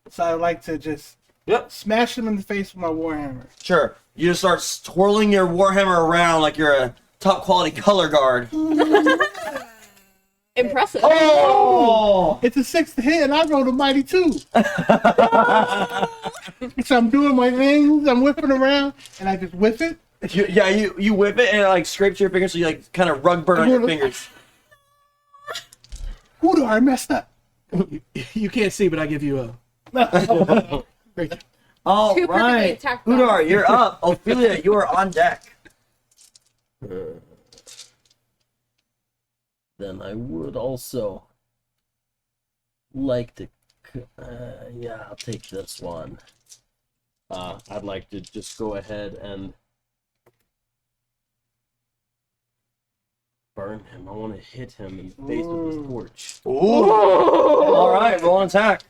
So I would like to just Yep. smash him in the face with my warhammer. Sure. You just start twirling your warhammer around like you're a top quality color guard. Impressive. Oh! It's a 6 to hit, and I rolled a mighty 2. So I'm doing my things, I'm whipping around, and I just whip it. You whip it and it like scrapes your fingers, so you like kind of rug burn on your fingers. Who do I messed up? You can't see, but I give you a. Great. All Two perfectly right, attacked Udar, you're up. Ophelia, you are on deck. Then I would also like to. Yeah, I'll take this one. I'd like to just go ahead and burn him. I want to hit him in the face with this torch. Ooh. All right, roll an attack.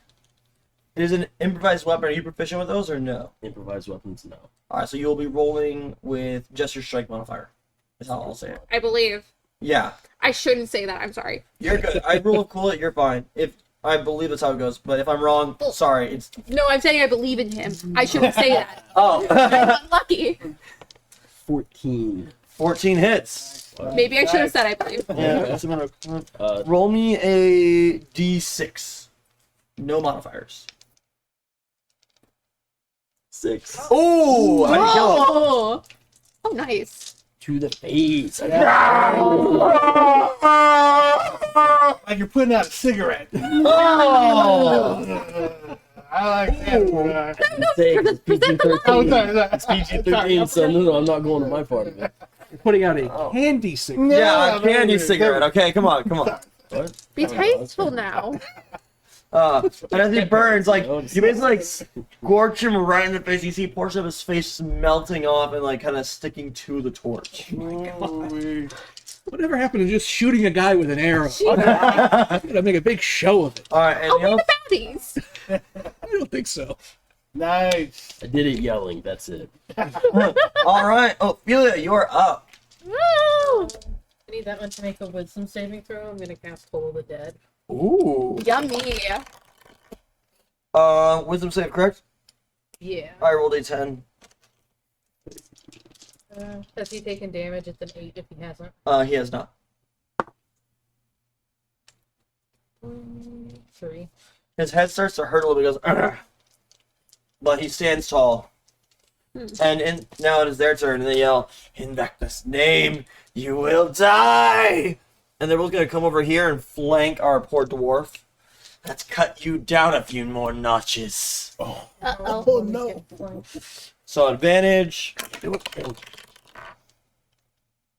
It is an improvised weapon. Are you proficient with those or no? Improvised weapons, no. All right, so you'll be rolling with just your strike modifier. That's how I'll say it. I believe. Yeah, I shouldn't say that. I'm sorry. you're good. I rule of cool it. You're fine. If I believe that's how it goes, but if I'm wrong, sorry. It's No, I'm saying I believe in him. I shouldn't say that. oh. I'm unlucky. 14. 14 hits. Maybe I should have said I believe. Yeah, that's a matter of- Uh, roll me a d6. No modifiers. 6. Oh, I didn't kill him. Oh, oh, nice. To the face. Like you're putting out a cigarette. Oh. I like that. It's Oh, PG-13. sorry, sorry. It's PG-13, so no, I'm not going to my part of it. You're putting out a candy cigarette. Yeah, a candy cigarette. Okay, come on. What? Be tasteful now. And as he burns, like, you basically, like, scorch him right in the face. You see a portion of his face melting off and, like, kind of sticking to the torch. Whatever happened to just shooting a guy with an arrow? I'm gonna make a big show of it. All right, Oh, anything we're else? the baddies. I don't think so. Nice. I did it yelling, that's it. All right. Oh, Ophelia, you're up. Woo! I need that one to make a wisdom saving throw. I'm going to cast Toll of the Dead. Ooh. Yummy. Wisdom save, correct? Yeah. I rolled a 10. Has he taken damage? It's an 8 if he hasn't. He has not. 3. His head starts to hurt a little bit. He goes, "Ugh." But he stands tall. And now it is their turn, and they yell, "In Vecna's name, you will die!" And they're both going to come over here and flank our poor dwarf. Let's cut you down a few more notches. Uh-oh. Oh, no. So advantage.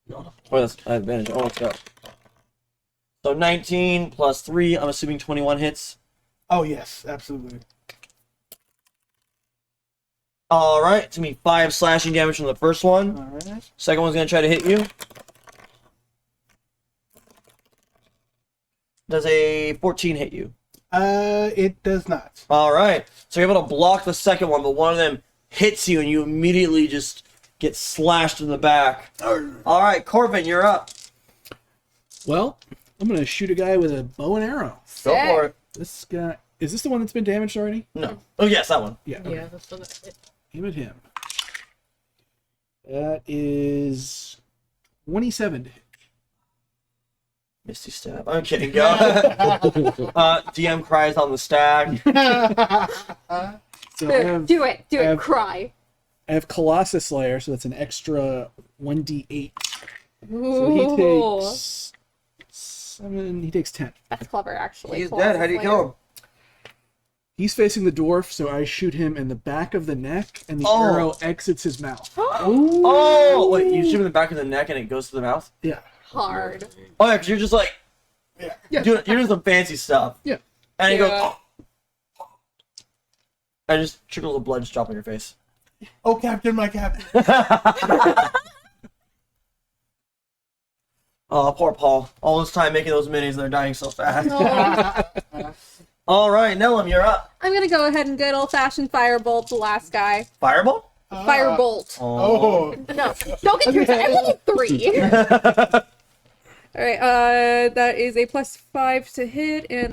No. Oh, that's advantage. Oh, let's go. So 19 plus 3, I'm assuming 21 hits. Oh, yes, absolutely. Alright, it's going to be 5 slashing damage from the first one. All right. Second one's going to try to hit you. Does a 14 hit you? It does not. Alright, so you're able to block the second one, but one of them hits you and you immediately just get slashed in the back. Alright, Corbin, you're up. Well, I'm gonna shoot a guy with a bow and arrow. Go for it. This guy is this the one that's been damaged already? No. Oh, yes, that one. Yeah. Yeah, that's the one. Aim at him. That is 27 to hit. Misty stab. I'm kidding, go. DM cries on the stag. So I have, Do it. Do I it. have- Cry. I have Colossus Slayer, so that's an extra 1d8. So Ooh. he takes 7. He takes 10. That's clever, actually. He's dead. How do you kill him? He's facing the dwarf, so I shoot him in the back of the neck, and the Oh. arrow exits his mouth. Oh, wait, you shoot him in the back of the neck and it goes to the mouth? Yeah. Hard. Oh, yeah, because you're just like, Yeah. Yeah. you're doing some fancy stuff. Yeah. And he goes, Yeah. and just trickles of blood just drop on your face. Oh, Captain, my Captain. Oh, poor Paul. All this time making those minis and they're dying so fast. No. All right, Nellum, you're up. I'm gonna go ahead and good old-fashioned firebolt the last guy. Fireball? Firebolt. Oh. No, don't get yours. I'm level 3. All right. That is a +5 to hit, and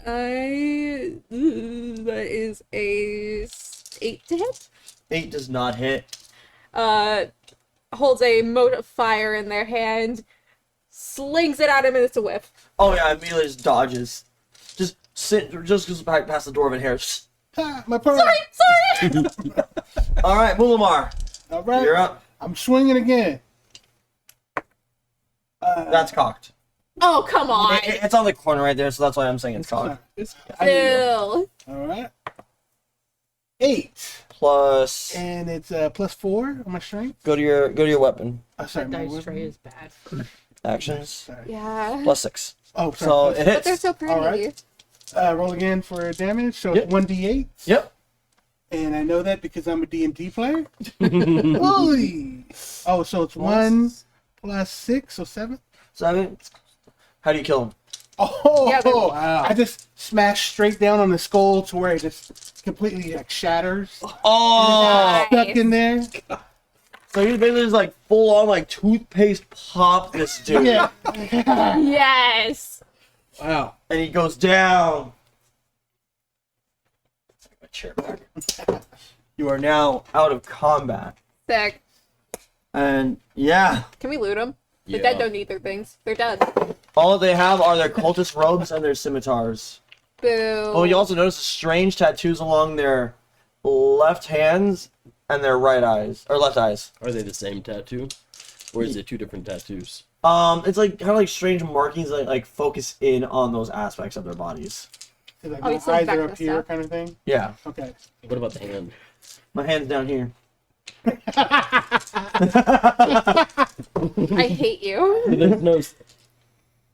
that is a 8 to hit. 8 does not hit. Holds a mote of fire in their hand, slings it at him, and it's a whiff. Oh yeah, immediately just dodges. Just goes back past the door and hair. Ah, my pearl. Sorry. All right, Mulamar, All right. you're up. I'm swinging again. That's cocked. Oh, come on. It's on the corner right there, so that's why I'm saying it's cocked. It's, Ew. all right. 8. plus. And it's +4 on my strength. Go to your weapon. Sorry, That my dice weapon. tray is bad. Actions. Sorry. Yeah. +6. Oh, So sorry. it But they're hits. so pretty. All right. Roll again for damage. So Yep. it's 1d8. Yep. And I know that because I'm a D&D player. Holy! Oh, so it's 1 plus 6, so 7. 7. How do you kill him? Oh, Yeah, they're- Wow. I just smash straight down on the skull to where it just completely like shatters. Oh! Stuck in there. So you basically just like full on like toothpaste pop this dude. Yeah. Yes. Wow. And he goes down. Take my chair back. You are now out of combat. Sick. And yeah, Can we loot them? The Yeah. dead don't need their things. They're dead. all they have are their cultist robes and their scimitars. Boo. Oh, you also notice strange tattoos along their left hands and their right eyes, or left eyes. Are they the same tattoo? Or is it 2 different tattoos? It's like kind of like strange markings that like focus in on those aspects of their bodies. So, like, Oh, my you said eyes are Vecna up here, stuff. kind of thing. Yeah, Okay. What about the hand? my hand's down here. I hate you. There's no...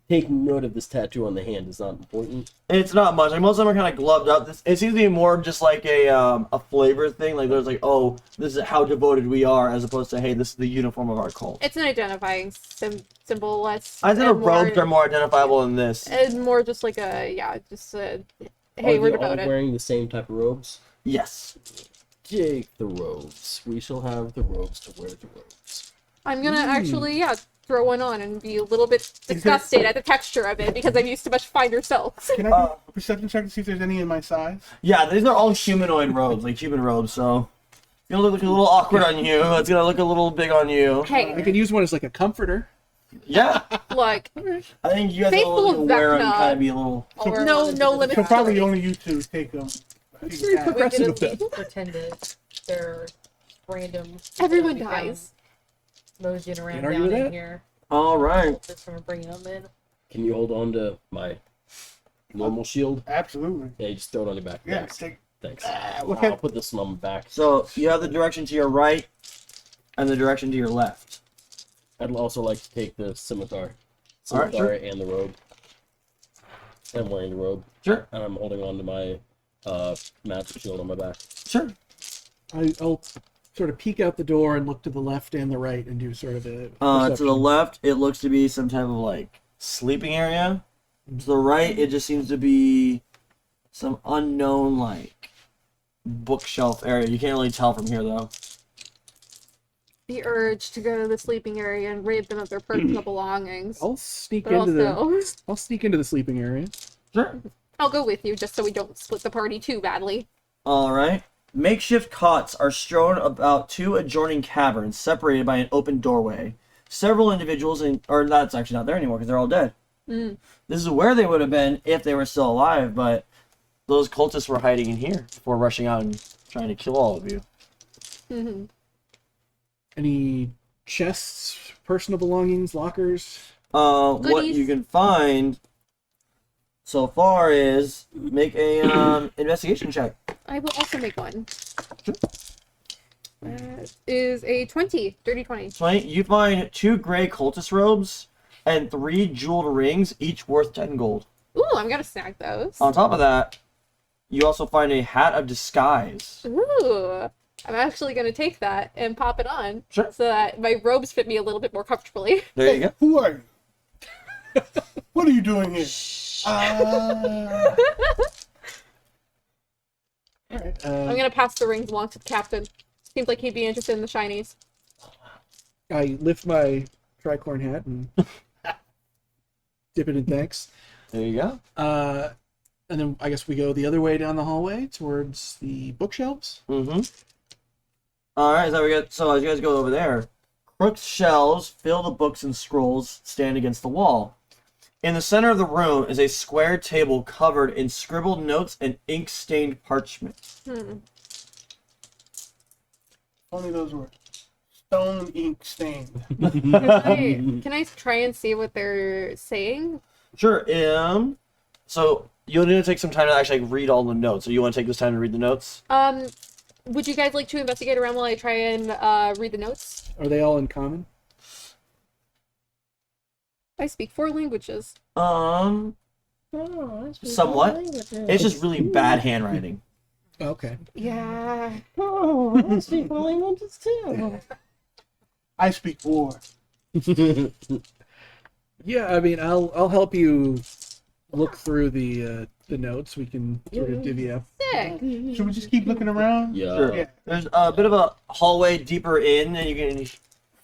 Taking note of this tattoo on the hand is not important. It's not much. Like most of them are kind of gloved up. It seems to be more just like a flavor thing. Like there's like, oh, this is how devoted we are, as opposed to, hey, this is the uniform of our cult. It's an identifying symbol. Less. I think the and robes are more identifiable than this. And more just like a just a. Are Hey, we're they all devoted. wearing the same type of robes? Yes. Take the robes. We shall have the robes to wear the robes. I'm gonna actually throw one on and be a little bit disgusted at the texture of it because I'm used to much finer silks. Can I do a perception check to see if there's any in my size? Yeah, these are all humanoid robes, like human robes. So it's gonna look a little awkward on you. It's gonna look a little big on you. I Hey, could use one as like a comforter. Yeah, look. I think you guys Faithful will wear them, Vecna. kind of be a little. No limits. So to probably it. only you two take them. That's very We progressive of could them. at least pretend that they're random. Everyone people that we dies. found Moseying around Can't argue down with in that. here. All right. Just from bringing them in. Can you hold on to my normal shield? Absolutely. Yeah, you just throw it on your back. Yeah. Thanks. Take, Thanks. okay. I'll put this one on my back. So you have the direction to your right, and the direction to your left. I'd also like to take the scimitar. All right, Scimitar and the robe. I'm wearing the robe, Sure, and I'm holding on to my magic shield on my back. sure. I'll sort of peek out the door and look to the left and the right and do sort of a To the perception. left, it looks to be some type of like sleeping area. To the right, it just seems to be some unknown like bookshelf area. You can't really tell from here though. The urge to go to the sleeping area and raid them of their personal belongings. I'll sneak But into also, I'll sneak into the sleeping area. Sure. I'll go with you just so we don't split the party too badly. All right. Makeshift cots are strewn about 2 adjoining caverns, separated by an open doorway. Several individuals, or that's actually not there anymore because they're all dead. Mm. This is where they would have been if they were still alive, but those cultists were hiding in here before rushing out and trying to kill all of you. Mhm. Any chests, personal belongings, lockers? What Goodies. you can find so far is make a investigation check. I will also make one. That is a 20. Dirty 20. 20. You find 2 gray cultist robes and 3 jeweled rings, each worth 10 gold. Ooh, I'm gonna snag those. On top of that, you also find a hat of disguise. Ooh. I'm actually gonna take that and pop it on. Sure. So that my robes fit me a little bit more comfortably. There you go. who are you? What are you doing here? Alright. I'm gonna pass the rings along to the captain. Seems like he'd be interested in the shinies. I lift my tricorn hat and dip it in thanks. There you go. And then I guess we go the other way down the hallway towards the bookshelves. Mm-hmm. All right, so we got. So as you guys go over there, crooked shelves fill the books and scrolls stand against the wall. In the center of the room is a square table covered in scribbled notes and ink-stained parchment. Only those were stone ink stained. Can I try and see what they're saying? Sure. So you'll need to take some time to actually read all the notes. So you want to take this time to read the notes? would you guys like to investigate around while I try and read the notes? Are they all in common? I speak 4 languages. Somewhat. It's just really bad handwriting. Okay. Yeah. Oh, I speak languages too. I speak war. Yeah, I mean, I'll help you look through the notes. We can sort of divvy up. Sick. Should we just keep looking around? Yeah. Sure. Yeah. There's a bit of a hallway deeper in, and you can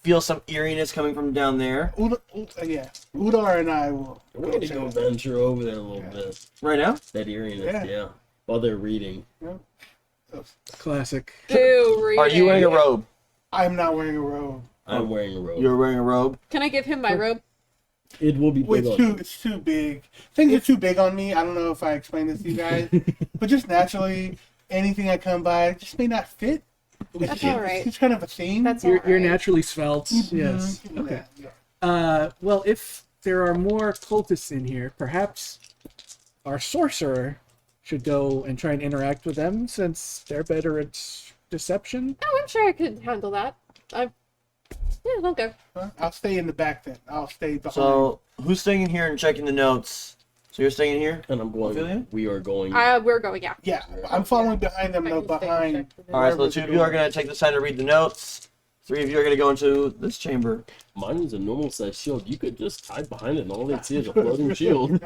feel some eeriness coming from down there. Udar and I will. We're gonna go venture over there a little bit. Right now? That eeriness, Yeah. yeah. While they're reading. Classic. Ew, Are you wearing a robe? I'm not wearing a robe. I'm wearing a robe. You're wearing a robe? Can I give him my robe? It will be big on you. It's too big. Things are too big on me. I don't know if I explained this to you guys, but just naturally, anything I come by just may not fit. That's all right. It's kind of a theme. That's You're alright. naturally svelte. Yes. Mhm. Okay. Yeah. Well, if there are more cultists in here, perhaps our sorcerer should go and try and interact with them, since they're better at deception. Oh, I'm sure I could handle that. Yeah, I'll go. I'll stay in the back then. I'll stay behind. So, who's staying in here and checking the notes? So you're staying in here? And I'm going. Ophelia? We are going. We're going, yeah. Yeah, I'm following behind them, I though, can stay behind. and check the Alright, so the wherever 2 of they're you are going. going to take the time to read the notes. 3 of you are going to go into this chamber. Mine is a normal size shield. You could just hide behind it, and all they'd see is a floating shield.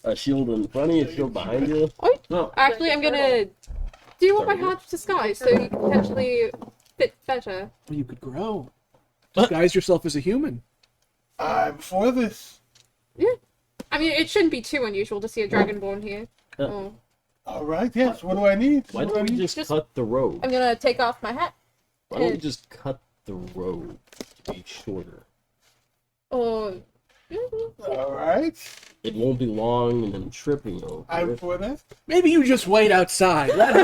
A shield in front of you, a shield behind you. No. Actually, I'm gonna do what I have to disguise, so you can potentially fit better. Well, you could grow. Disguise yourself as a human. Before this. I mean, it shouldn't be too unusual to see a dragonborn here. Yeah. Oh. All right, yes. What do I need? Why What do I don't we need? just cut the robe? I'm gonna take off my hat. Why don't we just cut the robe to be shorter? Oh. All right. It won't be long and then tripping over. I'm for that. Maybe you just wait outside. Let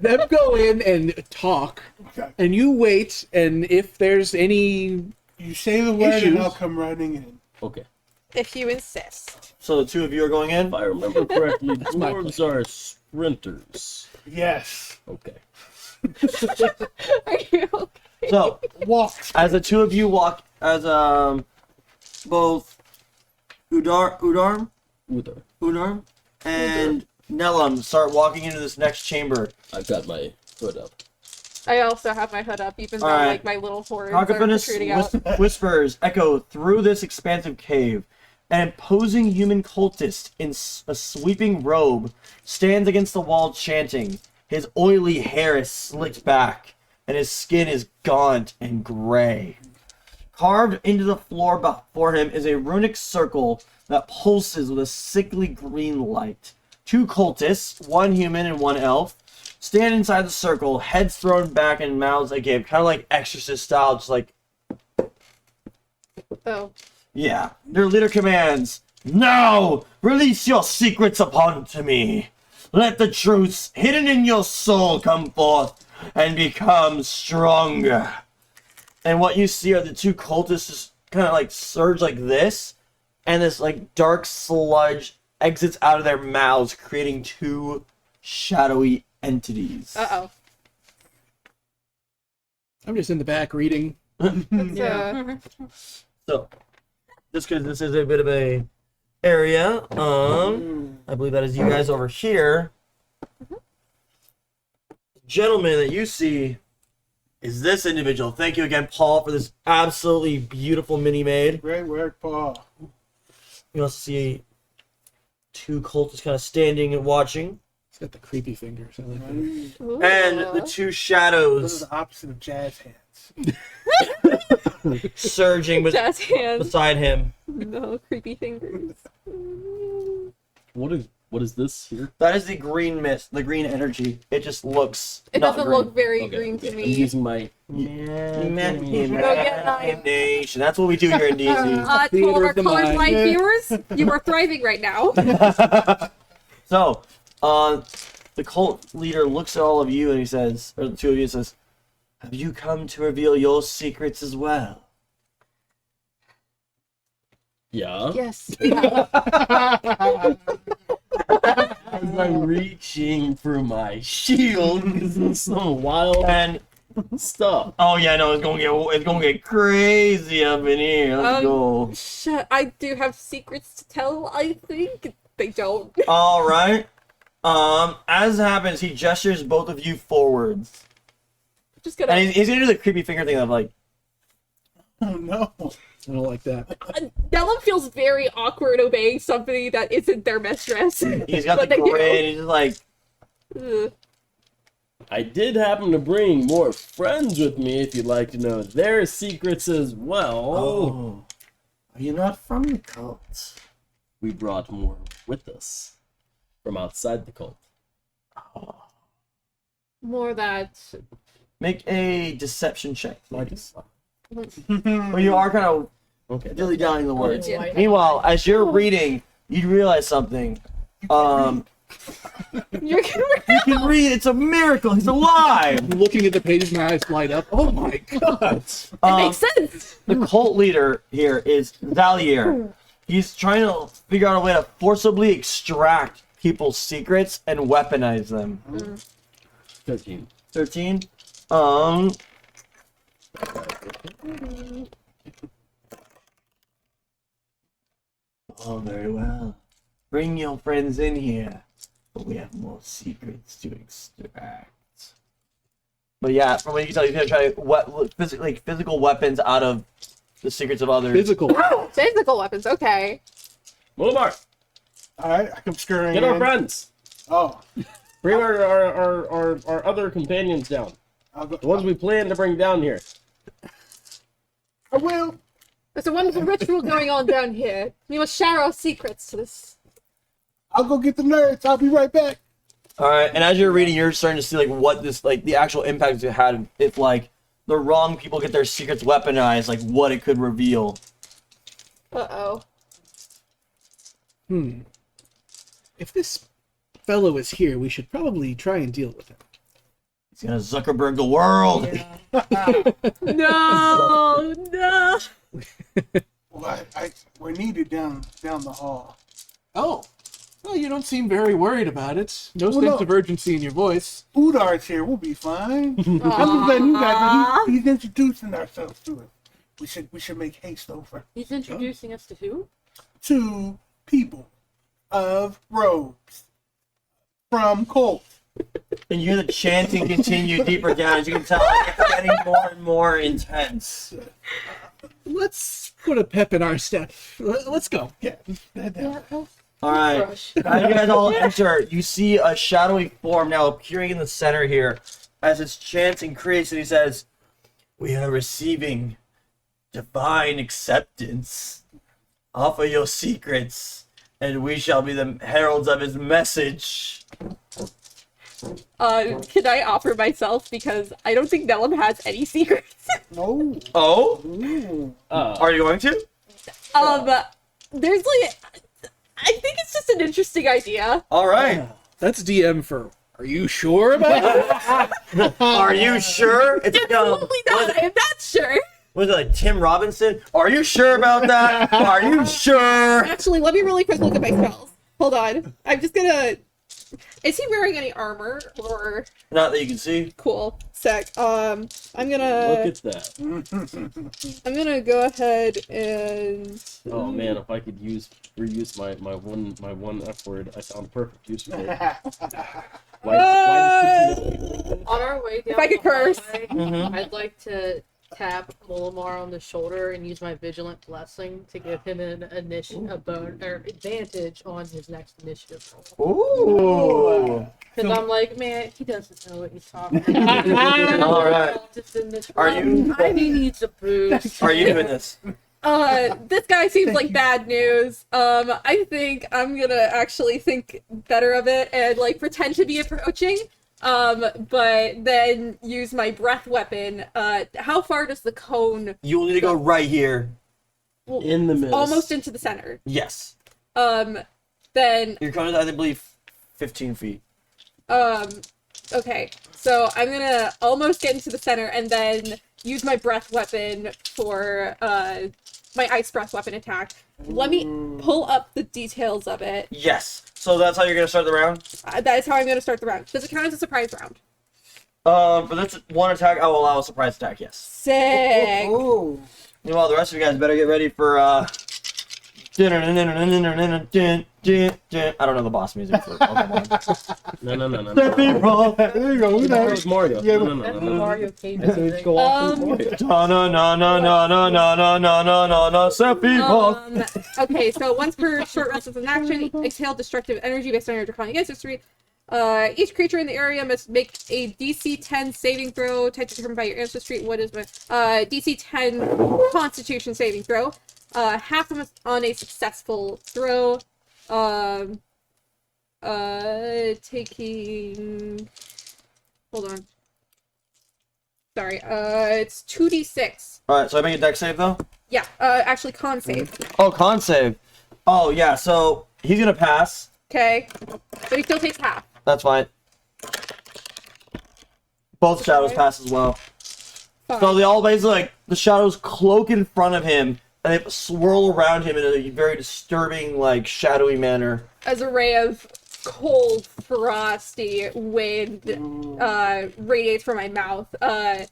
them go in and talk, Okay. and you wait. And if there's any, You say the word, Issues. and I'll come running in. Okay. If you insist. So the 2 of you are going in? If I remember correctly, my dwarves are sprinters. Yes. Okay. Are you okay? So, Walk. as the 2 of you walk, as both Udarm and Nelum start walking into this next chamber. I've got my hood up. I also have my hood up, even though Alright. like my little horns are Cacophonous protruding out. whispers echo through this expansive cave. An imposing human cultist in a sweeping robe stands against the wall chanting. His oily hair is slicked back, and his skin is gaunt and gray. Carved into the floor before him is a runic circle that pulses with a sickly green light. 2 cultists, 1 human and 1 elf, stand inside the circle, heads thrown back and mouths agape, kind of like Exorcist style, just like, Oh. yeah. Their leader commands, "Now, release your secrets upon to me. Let the truths hidden in your soul come forth and become stronger." And what you see are the 2 cultists just kind of like surge like this, and this like dark sludge exits out of their mouths, creating 2 shadowy entities. Uh-oh. I'm just in the back reading. Yeah. So, just because this is a bit of a area, I believe that is you guys over here. Gentleman that you see is this individual. Thank you again, Paul, for this absolutely beautiful mini made. Great work, Paul. You also see 2 cultists kind of standing and watching, It's got the creepy fingers. I like that. Ooh. and the 2 Those are shadows the opposite of jazz hands. surging Jazz hands. beside him. No, creepy fingers. What is this here? That is the green mist, the green energy. It just looks. It not doesn't green. look very Okay, green to I'm me. using my Imagination. That's what we do here in DZ. To all of Theater our of the mind. colorblind viewers, you are thriving right now. So, the cult leader looks at all of you and he says, or the 2 of you, and says, "Have you come to reveal your secrets as well?" Yeah. Yes. as I'm reaching for my shield, because it's some wild And stuff. oh yeah, no, it's gonna get crazy up in here. Let's go. Shit, I do have secrets to tell, I think. They don't. All right. As happens, he gestures both of you forwards, Just gonna. and he's gonna do the creepy finger thing of like, Oh no. I don't like that. Nella feels very awkward obeying somebody that isn't their mistress. he's got But the they do. grin. He's just like, Ugh. I did happen to bring more friends with me if you'd like to know their secrets as well. oh, are you not from the cult? We brought more with us from outside the cult. More that. Make a deception check. Please. Well, you are kind of Okay. dilly dallying the words. Yeah. Meanwhile, as you're reading, you realize something. You're gonna. You can read. It's a miracle. He's alive. Looking at the pages, my eyes light up. Oh my god! Makes sense. The cult leader here is Valier. He's trying to figure out a way to forcibly extract people's secrets and weaponize them. 13. 13. Oh, very well. Bring your friends in here. But we have more secrets to extract. But yeah, from what you can tell, he's gonna try to physical weapons out of the secrets of others. Physical. Physical weapons, okay. Mulbar, Alright, I come scurrying get our in. friends. Oh. Bring our other companions down. I'll go, The ones we plan to bring down here. I will. There's a wonderful ritual going on down here. We must share our secrets to this. I'll go get the nerds. I'll be right back. All right, and as you're reading, you're starting to see like what this like the actual impact it had if like the wrong people get their secrets weaponized, like what it could reveal. Uh-oh. If this fellow is here, we should probably try and deal with him. He's gonna Zuckerberg the world. No, no. Well, we're needed down the hall. Oh. Well, you don't seem very worried about it. No Well, sense no. of urgency in your voice. Udar's here. We'll be fine. I'm just Aw. letting you guys know he's introducing ourselves to it. We should make haste over He's introducing us to who? to people of robes from cult. And you hear the chanting continue deeper down. As you can tell, like, it's getting more and more intense. Let's put a pep in our step. Let's go. Yeah. All right, as you guys all enter, you see a shadowy form now appearing in the center here. As its chants increase, and he says, "We are receiving divine acceptance. Offer your secrets, and we shall be the heralds of his message." Can I offer myself because I don't think Nellum has any secrets. No. Oh, Ooh. are you going to? There's like, I think it's just an interesting idea. All right. That's DM for. Are you sure about it? Are you sure? It's like, Absolutely not. I am not sure. was it like Tim Robinson? Are you sure about that? Are you sure? Actually, let me really quick look at my spells. Hold on. I'm just gonna. Is he wearing any armor or Not that you can see. cool? Sick. I'm Look gonna. at that. I'm gonna go ahead and. Oh man, if I could reuse my one F word, I found perfect use for it. Why On our way down If I could the curse. hallway, Mhm. I'd like to tap Molamar on the shoulder and use my vigilant blessing to give him an advantage on his next initiative roll. Ooh. Because I'm like, man, he doesn't know what he's talking about. All right. Just in this Are you- I he needs a boost. Are you doing this? This guy seems like bad news. I think I'm gonna actually think better of it and like pretend to be approaching. But then use my breath weapon. How far does the cone? You will need to go right here. In the middle. Almost into the center. Yes. Then Your cone is, I believe, 15 feet. okay. So I'm gonna almost get into the center and then use my breath weapon for my ice breath weapon attack. Let me pull up the details of it. Yes. So that's how you're gonna start the round. That is how I'm going to start the round. Does it count as a surprise round? For this one attack, I will allow a surprise attack. Yes. Sick. Oh, Meanwhile, the rest of you guys better get ready for I don't know the boss music for Pokemon. No. Sephiroth. there you go. Look at That that. was Mario. Yeah, No. That's the Mario Cage. I said it's go off with Mario. No, Sephiroth. Okay, so once per short rest as an action, exhale destructive energy based on your draconic ancestry. Each creature in the area must make a DC 10 saving throw, type determined by your ancestry. What is my DC 10 Constitution saving throw? Half of them on a successful throw. Taking. Hold on. Sorry. It's 2d6. Alright, so I make a deck save though? Yeah. Actually, con save. Oh, con save. Oh, yeah, so he's gonna pass. Okay. But he still takes half. That's fine. Both shadows pass as well. Fine. So they all basically, like, the shadows cloak in front of him, and they swirl around him in a very disturbing, like, shadowy manner. As a ray of cold, frosty wind radiates from my mouth.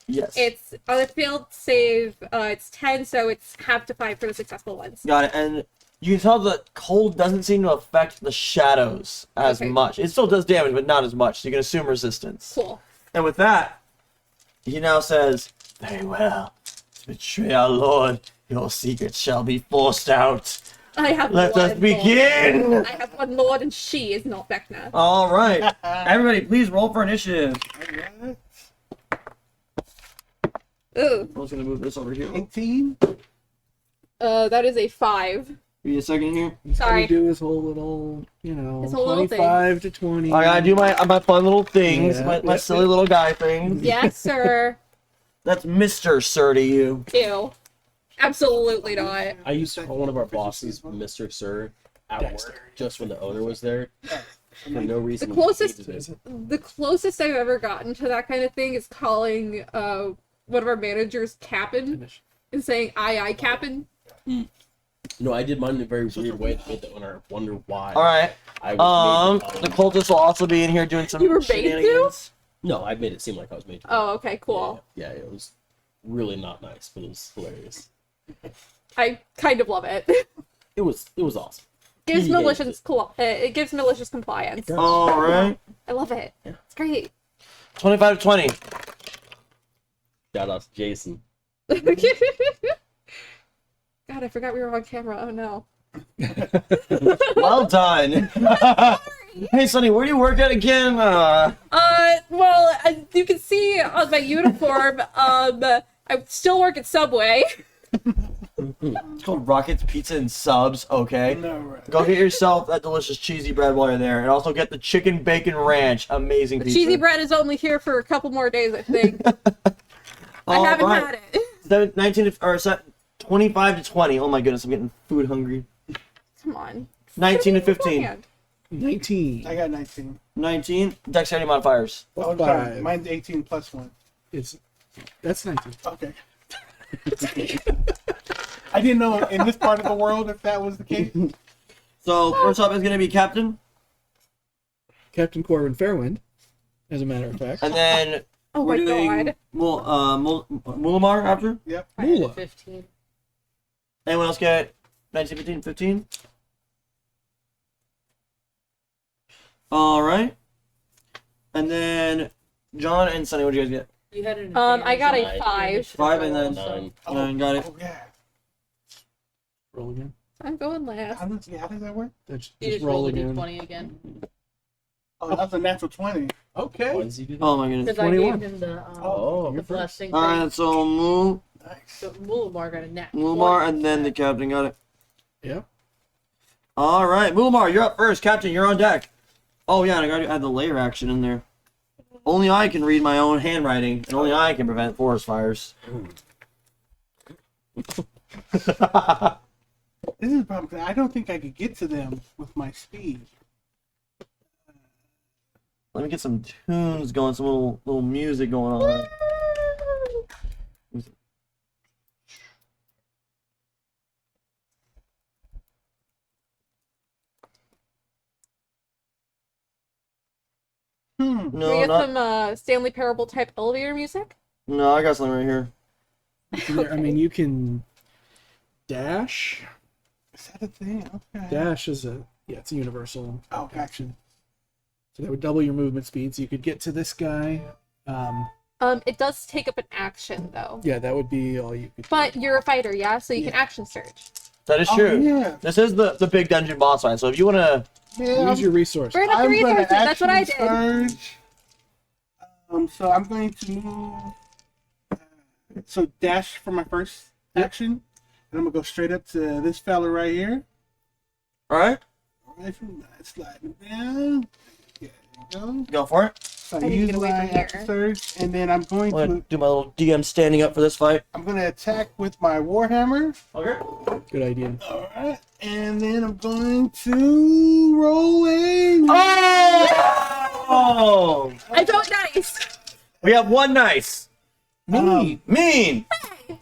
Yes. It's on a failed save. It's 10, so it's half to 5 for the successful ones. Got it, and you can tell that cold doesn't seem to affect the shadows as Okay. much. It still does damage, but not as much, so you can assume resistance. Cool. And with that, he now says, "Very well. To betray our lord, your secret shall be forced out. I have Let one us begin!" Lord. I have one lord, and she is not Vecna. All right. Everybody, please roll for initiative. Ooh. I'm just going to move this over here. 18. That is a 5. Give me a second here. He's Sorry. gonna do his whole little, you know, His whole little 25 to 20. I gotta do my fun little things, Yeah. my silly little guy things. Yes, sir. That's Mr. Sir to you. Ew. Absolutely not. I used to call one of our bosses Mr. Sir at Dexter. work just when the owner was there for no reason. The he closest- hated it. The closest I've ever gotten to that kind of thing is calling one of our managers Cap'n and saying aye Cap'n. No, I did mine in a very weird way that made the owner wonder why. All right. I was made to The call him- cultists will also be in here doing some You were made to? shenanigans. No, I made it seem like I was made to. Oh, okay, cool. Yeah, it was really not nice, but it was hilarious. I kind of love it. It was awesome. Gives He hates malicious it gives malicious compliance. does. All right. I love it. Yeah. It's great. 25 to 20. Shout out to Jason. God, I forgot we were on camera. Oh no. Well done. Hey, Sonny, where do you work at again? Well, as you can see on my uniform, I still work at Subway. It's called Rockets Pizza and Subs, okay? No, right. Go get yourself that delicious cheesy bread while you're there, and also get the chicken bacon ranch. Amazing The pizza. cheesy bread is only here for a couple more days, I think. I All haven't right. had it. 25 to 20. Oh my goodness, I'm getting food hungry. Come on. 19 to 15. Beforehand. 19. I got 19. 19. Dexterity modifiers. Oh, Five. sorry. Mine's 18 plus 1. That's 19. Okay. I didn't know in this part of the world if that was the case. So, first up is going to be Captain, Captain Corbin Fairwind, as a matter of fact. and then Oh we're my doing god. Mulamar after. Yep. I had a Moolah. 15. Anyone else get 19, 15, 15? All right. And then John and Sunny, what did you guys get? You had an I got a advantage on 5. initiative 5 and then- roll, so- 9, got it. Oh, yeah. Roll again. I'm going last. How does that work? That's You just roll roll a again. d20 again. Oh, that's a natural 20. Okay. Why does he do that? Oh my goodness. Because I 21. gave him the, Oh, the you're first. blessing All thing. right, so Nice. So Mulamar got a nat. Mulamar 20. and then the Captain got it. Yep. All right, Mulamar, you're up first. Captain, you're on deck. Oh yeah, and I got to add the layer action in there. Only I can read my own handwriting, and only I can prevent forest fires. This is a problem 'cause I don't think I could get to them with my speed. Let me get some tunes going, some little music going on. Can we No, get not. some Stanley Parable type elevator music? No, I got something right here. I mean, you can dash. Is that a thing? Okay. Dash is it's a universal Oh, gotcha. action. So that would double your movement speed. So you could get to this guy. It does take up an action though. Yeah, that would be all you could. But you're a fighter, yeah, so you can action surge. That is Oh, true. yeah. This is the big dungeon boss fight. So if you want to, Yeah, Use your resource. Burn up the I'm gonna resources. That's what I did. action surge. So I'm going to move. So dash for my first action, and I'm gonna go straight up to this fella right here. all right, Right from that, sliding down. There you go. go for it. So I I need to use get away my from here. action surge, and then I'm going I'm gonna to do my little DM standing up for this fight. attack with my warhammer. Okay. Good idea. All right, and then I'm going to roll in. Oh! I don't nice. We have one nice. Mean. Mean.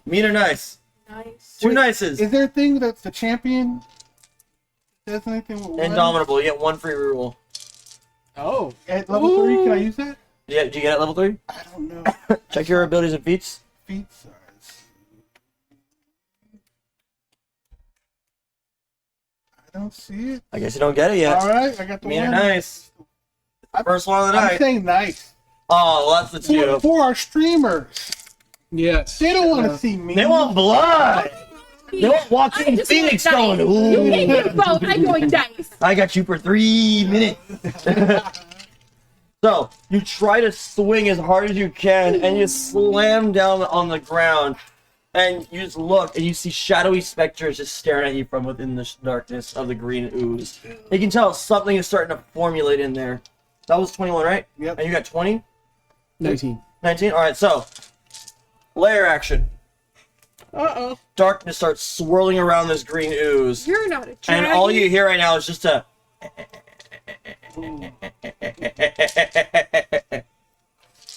Mean or nice? Nice. Two nices. Is there a thing that's the champion? Does anything with one? Indomitable. You get one free reroll. Oh, At level 3, can I use that? Yeah, do you get it at level 3? I don't know. Check your abilities and feats. Feet size. I don't see it. I guess you don't get it yet. All right, I got the Mean or one. nice? First one of the I'm night. saying nice. Oh, well, that's the two. For our streamers, yes. they don't want to see me. They want blood. They want Joaquin just Phoenix want going. You Ooh. can't get both. I'm going dice. I got you for 3 minutes. So, you try to swing as hard as you can, and you slam down on the ground, and you just look, and you see shadowy specters just staring at you from within the darkness of the green ooze. You can tell something is starting to formulate in there. That was 21, right? Yep. And you got 20? 19. 19? Alright, so, layer action. Uh-oh. Darkness starts swirling around this green ooze. You're not a dragon. And all you hear right now is just a.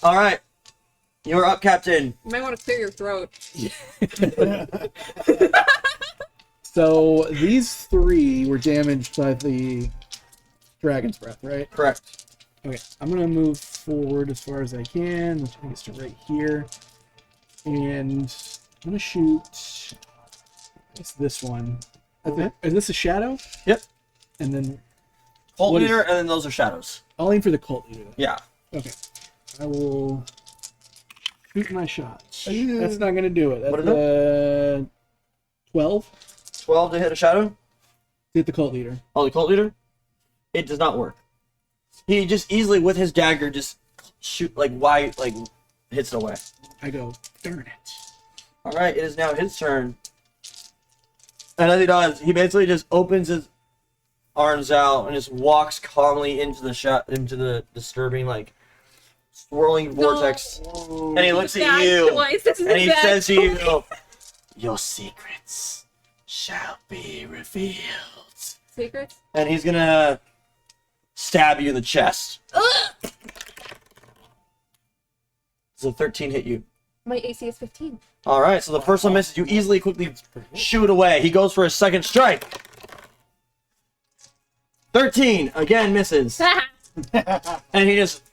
All right, you're up, Captain. You might want to clear your throat. So these three were damaged by the dragon's breath, right? Correct. Okay, I'm gonna move forward as far as I can, which takes to right here, and I'm gonna shoot. It's this one. Okay. Is this a shadow? Yep. And then Cult What is- leader, and then those are shadows. I'll aim for the cult leader. Yeah. Okay. I will shoot my shot. Yeah. That's not gonna do it. What That's 12. 12 to hit a shadow. Hit the cult leader. Oh, the cult leader. It does not work. He just easily with his dagger just shoot hits it away. I go, darn it. All right, it is now his turn. And as he does, he basically just opens his arms out and just walks calmly into the disturbing, swirling vortex. And he looks at Bad you, choice. This is and a he bad says to choice. you, "Your secrets shall be revealed." Secrets? And he's gonna stab you in the chest. So 13 hit you. My AC is 15. All right, so the first one misses. You easily, quickly shoot away. He goes for a second strike. 13 again misses, and he just.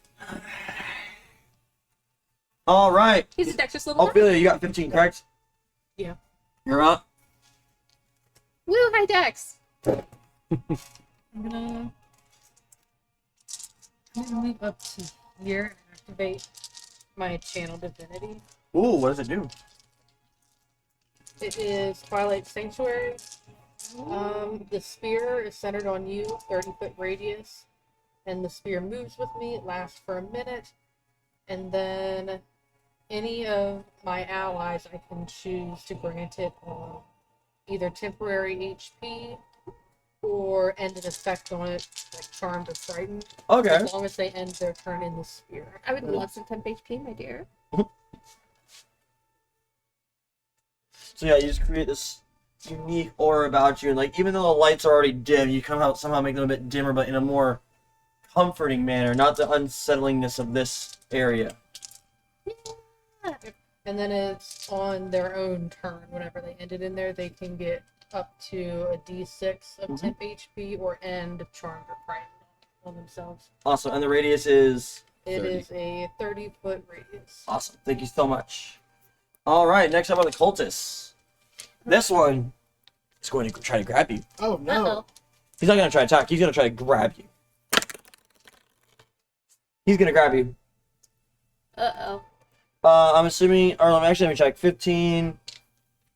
All right. He's a Dexterous level 1. Ophelia, you got 15, correct? Yeah. You're up. Woo, high Dex. I'm gonna move up to here and activate my channel divinity. Ooh, what does it do? It is Twilight Sanctuary. The spear is centered on you, 30-foot radius, and the spear moves with me. It lasts for a minute, and then any of my allies I can choose to grant it either temporary HP or end an effect on it, like Charmed or Frightened, Okay. as long as they end their turn in the spear. I would less than 10 HP, my dear. So yeah, you just create this unique aura about you, and even though the lights are already dim, you come out somehow make them a bit dimmer, but in a more comforting manner, not the unsettlingness of this area. And then it's on their own turn. Whenever they ended in there, they can get up to a d6 of temp HP or end Charmed or Frightened on themselves. Awesome. And the radius is It 30. is a 30-foot radius. awesome. Thank you so much. All right. Next up are the cultists. This one is going to try to grab you. Oh no. Uh-oh. He's not going to try to attack. He's going to try to grab you. He's going to grab you. Uh-oh. I'm assuming, or actually, let me check. 15.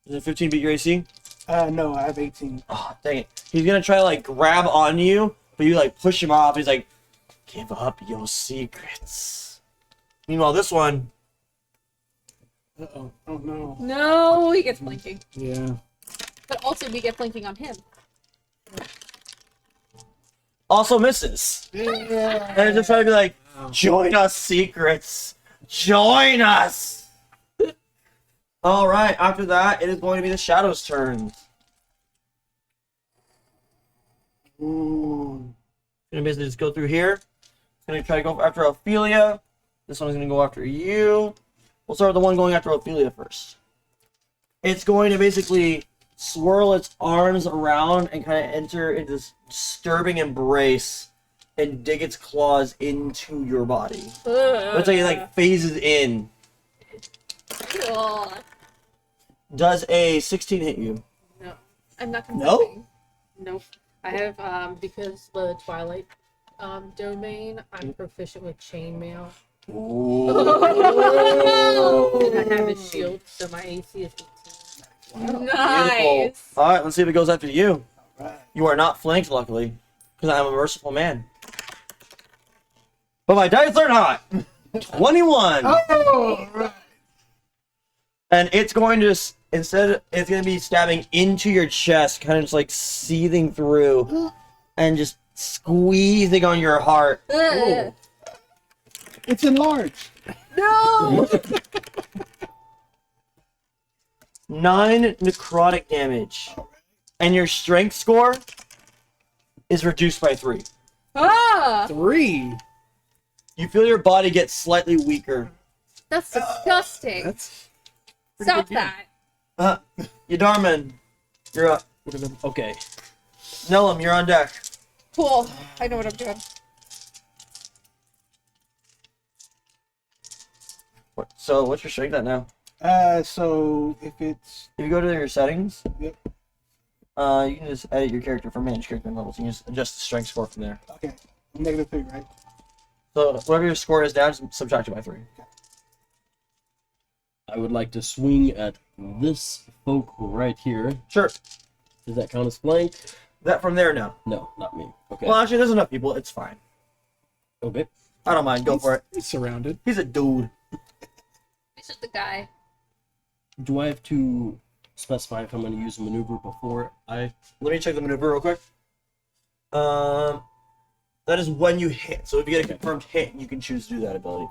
Does it 15 beat your AC? No, I have 18. Oh, dang it. He's going to try to, like, grab on you, but you, like, push him off. He's like, give up your secrets. Meanwhile, this one, Uh-oh. Oh no. No, he gets flanking. Yeah. But also we get flanking on him. also misses. Yeah. And it's just trying to be like, join us, secrets. Join us. All right. After that, it is going to be the Shadow's turn. Ooh. Gonna basically just go through here. Gonna try to go after Ophelia. This one's gonna go after you. We'll start with the one going after Ophelia first. It's going to basically swirl its arms around and kind of enter into this disturbing embrace and dig its claws into your body. But it's like it like phases in. Ugh. Does a 16 hit you? No. I'm not No? confessing. Nope. I have, because the Twilight domain, I'm proficient with chainmail. And I have a shield, so my AC is 18. Nice. All right, let's see if it goes after you. Right. You are not flanked, luckily, because I am a merciful man. But my dice are not. 21. Oh, right. And it's going to, instead, it's going to be stabbing into your chest, kind of just like seething through and just squeezing on your heart. Ugh. It's enlarged. No. 9 necrotic damage. And your strength score is reduced by 3. Ah, 3. You feel your body get slightly weaker. that's disgusting. That's Stop that. Yadarman, you're up. Okay. Nellum, you're on deck. Cool. I know what I'm doing. So, what's your strength at now? So if it's If you go to your settings, Yep. You can just edit your character for manage character levels. You can just adjust the strength score from there. okay, -3, right? So, whatever your score is now, just subtract it by 3. I would like to swing at this folk right here. Sure. Does that count as flank? That from there now. No, not me. Okay. Well, actually, there's enough people. It's fine. Okay. I don't mind. Go for it. He's surrounded. He's a dude. He's just the guy. Do I have to specify if I'm going to use a maneuver before I... Let me check the maneuver real quick. That is when you hit. So if you get a confirmed hit, you can choose to do that ability.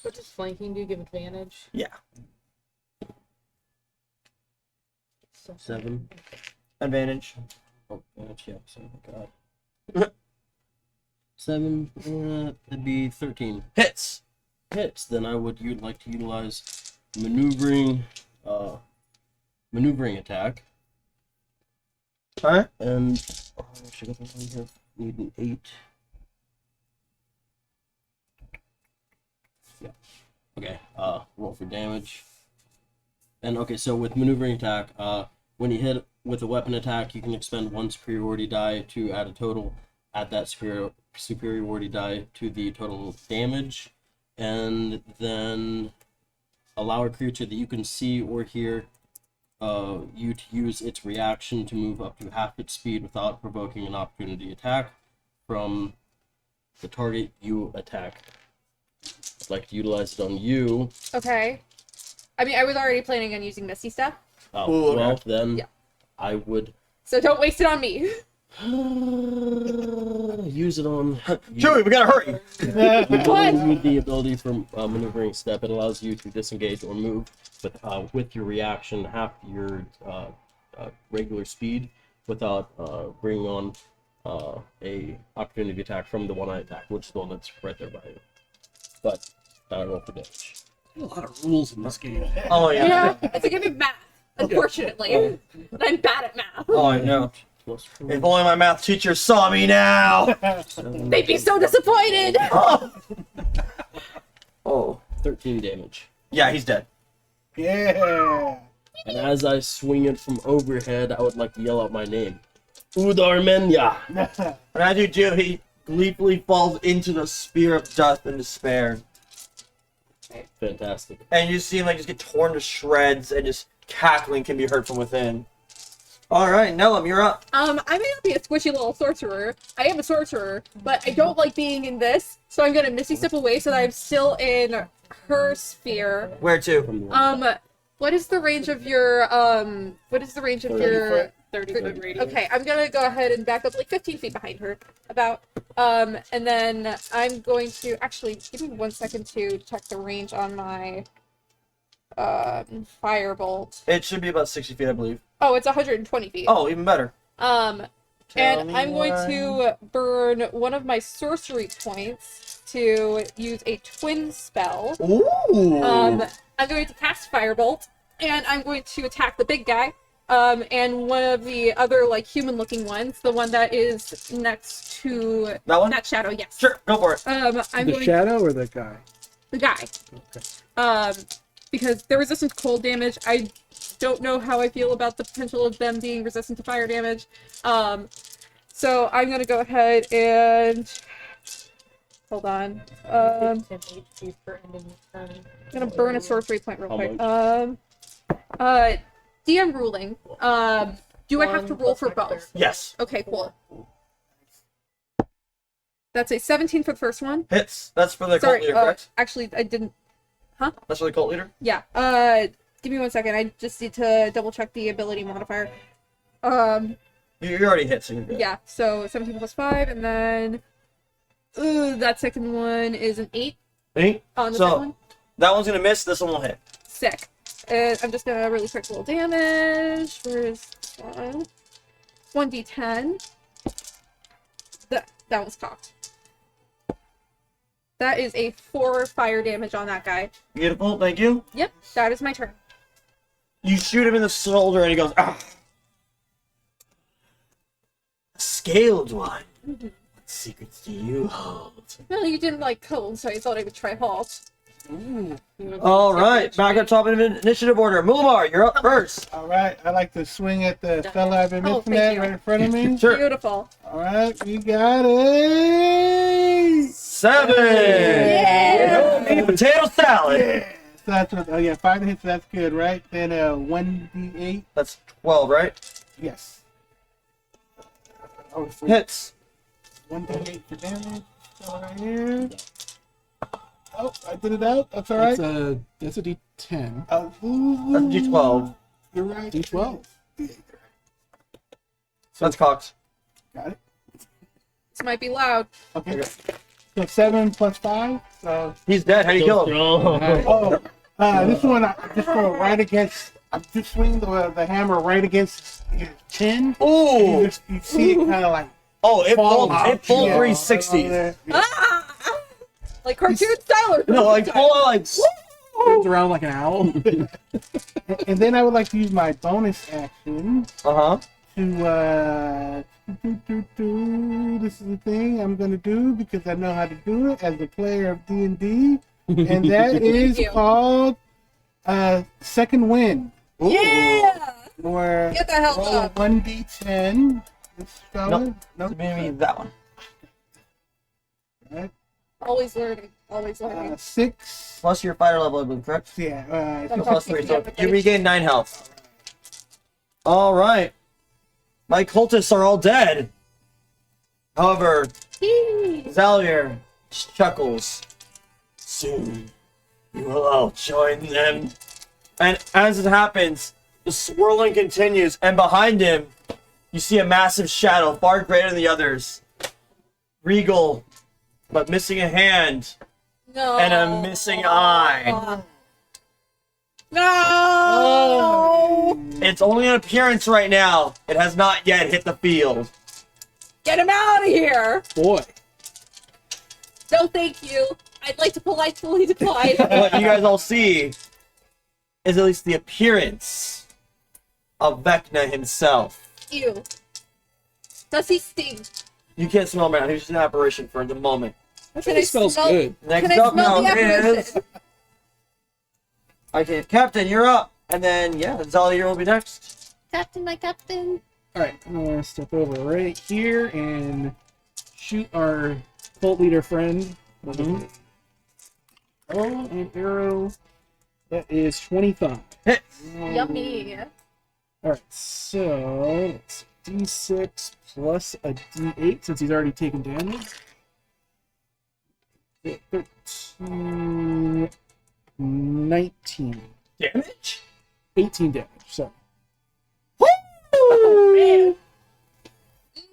What does flanking do? Give advantage? Yeah. 7. Advantage. Oh, gosh, yeah. So, God. 7. That'd be 13. Hits. Hits. Then I would like to utilize maneuvering attack. Alright. And should I get this one here? Need an 8. Yeah. Okay. Roll for damage. And okay, so with maneuvering attack, when you hit with a weapon attack, you can expend 1 superiority die to add a total. Add that superiority die to the total damage, and then allow a creature that you can see or hear you to use its reaction to move up to half its speed without provoking an opportunity attack from the target you attack. I'd like to utilize it on you. Okay. I mean, I was already planning on using Misty Step, Oh, Ooh, okay. well, then Yeah. I would so don't waste it on me. use it on you. Chewie, we gotta hurry. What? With the ability for maneuvering step, it allows you to disengage or move with your reaction half your regular speed without bringing on a opportunity attack from the one I attack, which is the one that's right there by you. But I roll for damage. A lot of rules in this game. Oh, yeah. Yeah, it's a game of math. unfortunately. I'm bad at math. Oh, I know. Plus four. If only my math teacher saw me now. They'd be so disappointed. Oh. 13 damage. Yeah, he's dead. Yeah. And as I swing it from overhead, I would like to yell out my name. Udarmenya! And as you do, he gleefully falls into the spear of death and despair. Fantastic. And you see him like just get torn to shreds, and just cackling can be heard from within. Alright, Nellum, you're up. I may not be a squishy little sorcerer. I am a sorcerer, but I don't like being in this, so I'm gonna Misty Step away so that I'm still in her sphere. Where to? From the What is the range of your, 30-foot radius. Okay, I'm gonna go ahead and back up like 15 feet behind her, about. And then I'm going to, actually, give me 1 second to check the range on my, firebolt. It should be about 60 feet, I believe. Oh, it's 120 feet. Oh, even better. And Tell me I'm going why. to burn one of my sorcery points to use a twin spell. Ooh. I'm going to cast Firebolt, and I'm going to attack the big guy. And one of the other, like, human-looking ones, the one that is next to That one? that shadow, yes. Sure, go for it. I'm The going shadow or the guy? the guy. Okay. Because they're resistant to cold damage. I don't know how I feel about the potential of them being resistant to fire damage. So I'm gonna go ahead and hold on. I'm gonna burn a sorcery point real How quick. much? DM ruling. Do I have to roll for both? Yes. Okay, cool. That's a 17 for the first one. Hits. That's for the cult Sorry, leader, correct? actually, I didn't. That's for the cult leader? Yeah. Give me 1 second. I just need to double check the ability modifier. You already hit, so you're good. Yeah. So 17 plus 5, and then that second one is an 8 See? on the So- second one. That one's gonna miss, this one will hit. Sick. And I'm just gonna really quick roll damage. Where's this one? 1d10. That was cocked. That is a 4 fire damage on that guy. Beautiful, thank you. Yep, that is my turn. You shoot him in the shoulder and he goes, ah! A scaled one. What secrets do you hold? Well, you didn't like cold, so I thought I would try halt. Alright, back up top of initiative order. Mulamar, you're up first. All right. I like to swing at the fella I've been Oh, missing thank at you. right in front of me. Sure. Beautiful. All right. We got it. 7! Yeah! Meat and potato salad! Yeah. So that's what, oh, yeah. 5 hits. That's good, right? Then 1d8. That's 12, right? Yes. Oh, so Hits. 1d8 for damage. So right here. Oh, I did it out. That's all right. That's a D10. Oh, That's D12. You're right. D12. That's cocked. Got it. This might be loud. Okay. So 7 plus 5. So He's dead. How do you kill him? this one I just go right against. I'm just swinging the hammer right against his chin. Ooh! You see it kind of like Oh, it fall full out. 360. Yeah. Ah! Like cartoon style or No, like full like. Turns around like an owl. And then I would like to use my bonus action Uh huh. to this is the thing I'm gonna do because I know how to do it as a player of D&D, and that is you. called second wind. Yeah! Or Get the hell roll a up. 1d10. This fella. Nope. It's gonna be that one. Right. Always learning. Always learning. 6. Plus your fighter level, I believe, correct? Yeah. So plus 3, so you regain 9 health. Alright. My cultists are all dead. However, Zalier chuckles. Soon, you will all join them. And as it happens, the swirling continues, and behind him, you see a massive shadow, far greater than the others. Regal, but missing a hand No. and a missing eye. No! It's only an appearance right now. It has not yet hit the field. Get him out of here! Boy. No, thank you. I'd like to politely decline. What you guys all see is at least the appearance of Vecna himself. Ew. Does he sting? You can't smell him right now. He's just an apparition for the moment. Can I smells smell? good. Next Can I up smell now the is... apparition? Okay, Captain, you're up. And then, yeah, Zalia will be next. Captain, my captain. All right, I'm gonna step over right here and shoot our cult leader friend. Mhm. Oh, an arrow. That is 25. Hit. Yummy. All right, so it's D6 plus a D8 since he's already taken damage. 13, 19, Damage? 18 damage. So Oh,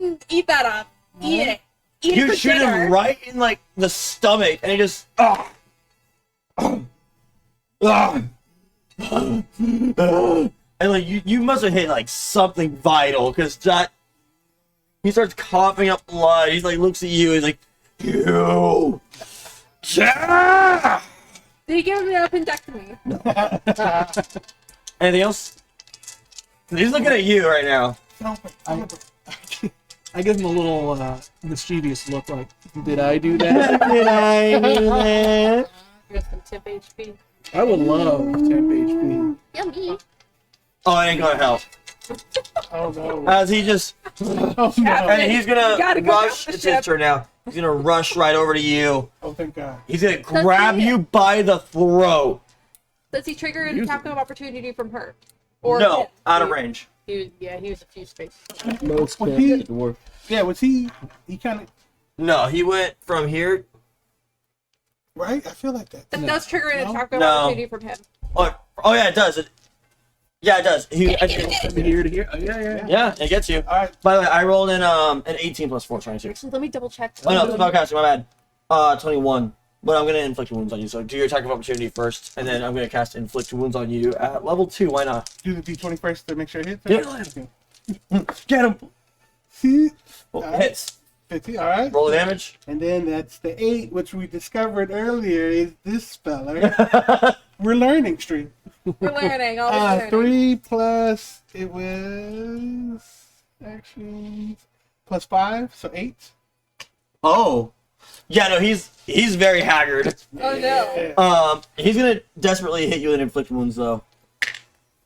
man. Eat that up. Eat it. Eat it You for shoot dinner. him right in, like, the stomach, and he just... Ah! Ah! And, like, you must have hit, like, something vital, because that... He starts coughing up blood. He's like, looks at you, he's like, you... Yeah! Did he give him an appendectomy? Anything else? He's looking at you right now. I give him a little mischievous look like, did I do that? Did I do that? You got some tip HP. I would love temp HP. Yummy. Oh, it ain't gonna help. Oh no. As he just... Oh no. And he's gonna gotta go rush. down the It's his ship. turn now. He's gonna rush right over to you. Oh thank God. He's gonna grab you by the throat. Does he trigger an Use attack of opportunity from her? Or No, him? out of range. He was a few spaces. Most Was he? dwarf. Yeah. Was he? He kind of No, he went from here. right. I feel like that. That does trigger an No. attack of No. opportunity from him. Oh yeah, it does. Yeah, it does. From here to here. Oh, yeah. Yeah, it gets you. All right. By the way, I rolled in an 18 plus 4, 22. Actually, let me double check. Oh no, spellcasting, my bad. 21. But I'm gonna inflict wounds on you. So do your attack of opportunity first, and then I'm gonna cast inflict wounds on you at level 2. Why not? Do the D20 first to make sure it hits. Yeah. Okay. Get him. See? Oh, Alright. hits. 50. All right. Roll the damage. And then that's the 8, which we discovered earlier is this speller. We're learning stream. We're learning. Always learning. 3 plus it was actions plus 5, so 8. Oh. Yeah, no, he's very haggard. Oh no. Yeah. He's gonna desperately hit you with inflict wounds though.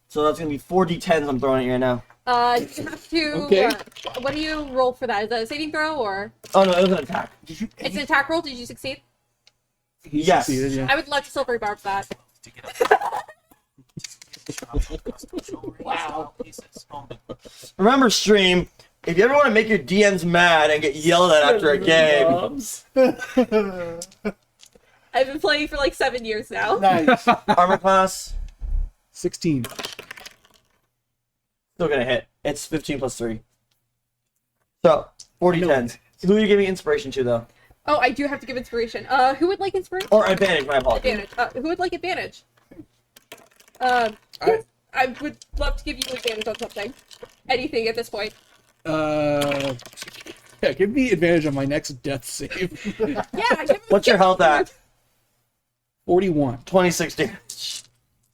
So that's gonna be 4d10s I'm throwing at you right now. You have to. Okay. What do you roll for that? Is that a saving throw or? Oh no, it was an attack. Did you? It's an attack roll. Did you succeed? He Yes. succeeded, yeah. I would love to silver bar for that. Wow. Remember, stream, if you ever want to make your DMs mad and get yelled at after a game, I've been playing for like 7 years now. Nice. armor class, 16. still gonna hit. It's 15 plus 3. So, 40-10s. Who are you giving inspiration to, though? Oh, I do have to give inspiration. Who would like inspiration? Or advantage, my apologies. Advantage. Who would like advantage? I would love to give you advantage on something. Anything at this point. Yeah, give me advantage on my next death save. Yeah. What's your health at? 41. 26 damage.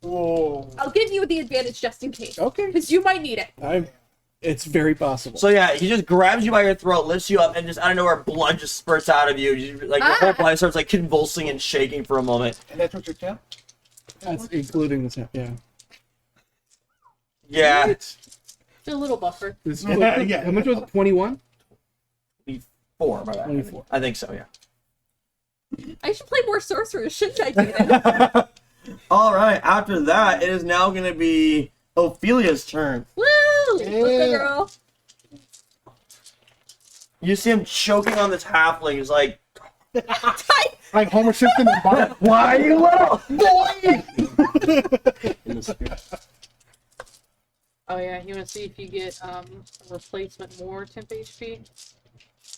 Whoa. I'll give you the advantage just in case. Okay. Because you might need it. It's very possible. So yeah, he just grabs you by your throat, lifts you up, and just out of nowhere, blood just spurts out of you. Like your whole body starts like convulsing and shaking for a moment. And that's what you're telling? That's including the temp, yeah. Yeah. Just a little buffer. Yeah. How much was it? 21? 4, my bad. 24. I think so, yeah. I should play more sorcerers, shouldn't I do that? All right. After that, it is now going to be Ophelia's turn. Woo! Let's go, girl. You see him choking on this halfling. He's like, Like Homer Simpson and Bart. "Why, you little boy?" In the spear. Oh yeah, you want to see if you get a replacement more temp HP?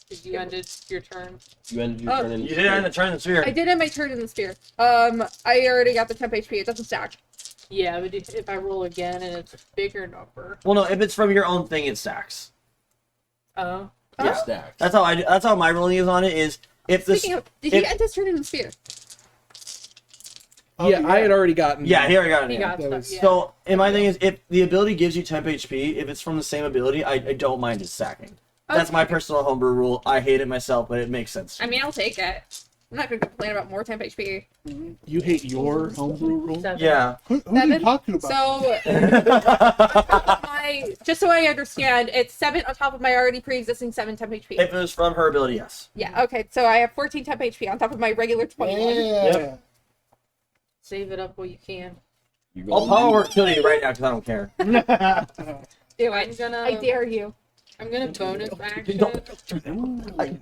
Did you ended your turn? You ended your turn in You did end the turn in the sphere. I did end my turn in the spear. I already got the temp HP. It doesn't stack. Yeah, but if I roll again and it's a bigger number. Well, no, if it's from your own thing, it stacks. Oh. Yeah. Stacks. That's how I. That's how my rolling is on it. Is if the Speaking of, did he if- end his turn in the spear? Oh, yeah, I had already gotten. Yeah, he already got it. He in. got that stuff, was- yeah. So, and my thing is, if the ability gives you temp HP, if it's from the same ability, I don't mind just sacking. That's my personal homebrew rule. I hate it myself, but it makes sense. I mean, I'll take it. I'm not gonna complain about more temp HP. You hate your homebrew rule? 7. Yeah. Who are you Seven? talking about? So, just so I understand, it's 7 on top of my already pre-existing 7 temp HP. If it was from her ability, yes. Yeah, okay, so I have 14 temp HP on top of my regular 21. Yeah. Save it up while you can. You I'll power work kill you right now because I don't care. Do I'm it. gonna. I dare you. I'm gonna bonus action.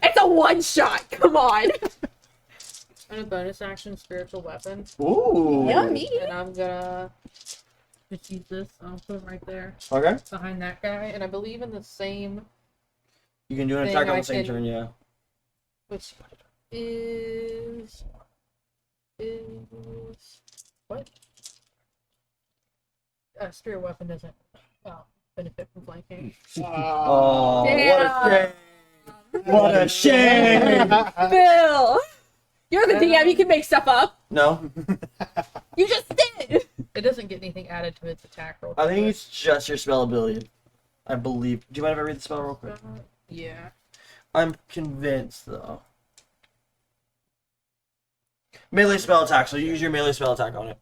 It's a one-shot, come on! I'm gonna bonus action spiritual weapon, Ooh. Yummy! and I'm gonna just use this. I'll put it right there Okay. behind that guy, and I believe in the same, You can do an Thing attack on I the same can- turn, yeah. which is what? Spirit weapon doesn't benefit from flanking. Oh, Damn. what a shame! Bill! You're the DM, you can make stuff up. No, You just did! It doesn't get anything added to its attack roll. I think it's just your spell ability. I believe. Do you mind if I read the spell real quick? Yeah. I'm convinced, though. Melee spell attack, so you use your melee spell attack on it.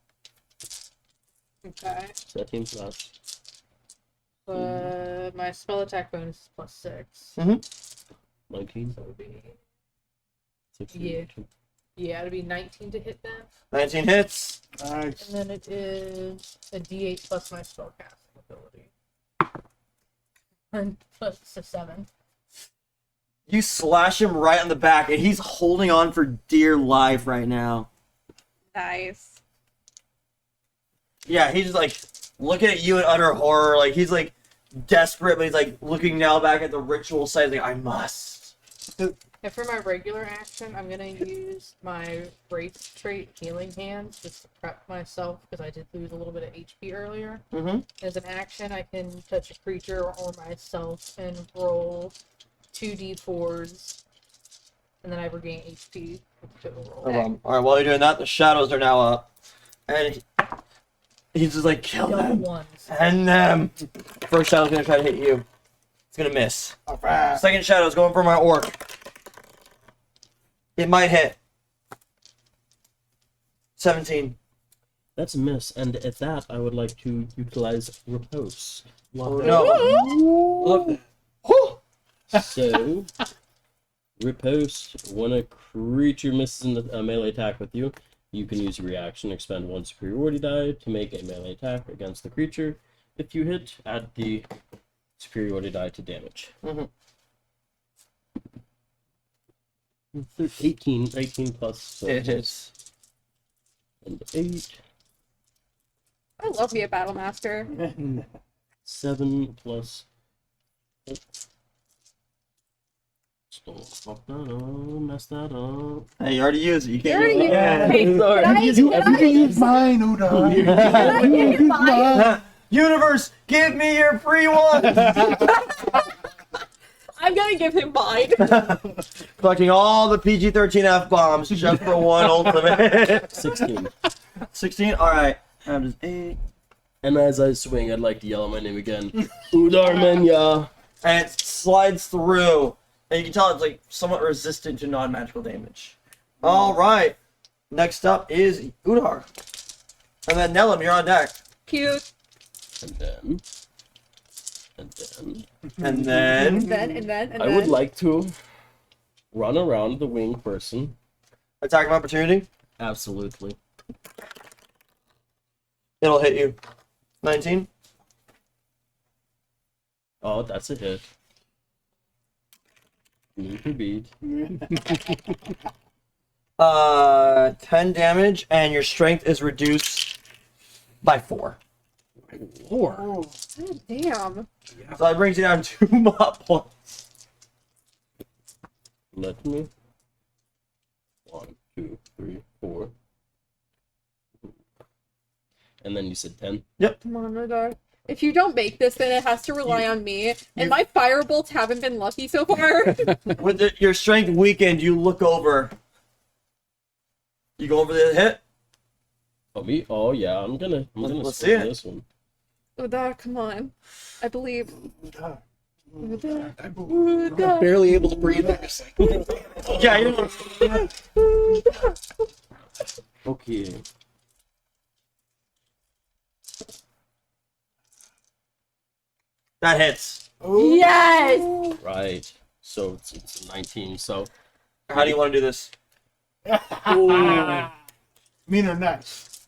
Okay. 13 plus. My spell attack bonus is +6. 19. So it would be 16. yeah, it'd be 19 to hit that. 19 hits. Nice. And then it is a D8 plus my spellcasting ability. And plus a 7. You slash him right on the back, and he's holding on for dear life right now. Nice. Yeah, he's just like looking at you in utter horror. Like he's like desperate, but he's like looking now back at the ritual site. Like I must. And for my regular action, I'm gonna use my Wraith trait Healing Hands just to prep myself because I did lose a little bit of HP earlier. Mm-hmm. As an action, I can touch a creature or myself and roll 2d4s, and then I regain HP with the total roll. All right, while you're doing that, the shadows are now up, and he's just like kill Double them ones. and them. First shadow's gonna try to hit you. It's gonna miss. Alright. Second shadow's going for my orc. It might hit. 17. That's a miss, and at that, I would like to utilize Repose. Oh no. Love that. So, Riposte, when a creature misses a melee attack with you, you can use your reaction, expend 1 superiority die to make a melee attack against the creature. If you hit, add the superiority die to damage. Mhm. 18 plus. So It hits. And 8, I love me a battle master. 7 plus. Fuck that up, mess that up. Hey, you already used it. You You can't already use it again. Hey, Sorry. can I- You can I- can use mine, Udon. You can use mine. Universe, give me your free one! I'm gonna give him mine. Collecting all the PG-13 F-bombs just for one ultimate. 16. 16? Alright. I'm just 8. And as I swing, I'd like to yell out my name again. Udarmenya. And it slides through. And you can tell it's like somewhat resistant to non-magical damage. Alright. Next up is Udar. And then Nellum, you're on deck. Cute. And then. And And then then. I would like to run around the wing person. attack of opportunity. Absolutely. It'll hit you. 19. Oh, that's a hit. Need to beat. 10 damage, and your strength is reduced by 4. Lord. God damn. So that brings you down 2 mop points. Let me. 1, 2, 3, 4. And then you said 10. Come on, Rodar. If you don't make this, then it has to rely on me. And my firebolts haven't been lucky so far. With your strength weakened, you look over. You go over the hit. Oh, me? Oh, yeah. I'm gonna Let's split see it. this one. Uda, come on. I believe. Uda. I'm barely able to breathe there. Yeah, you Okay. that hits. Yes! Right. So it's 19. So How do you want to do this? Mean or nice?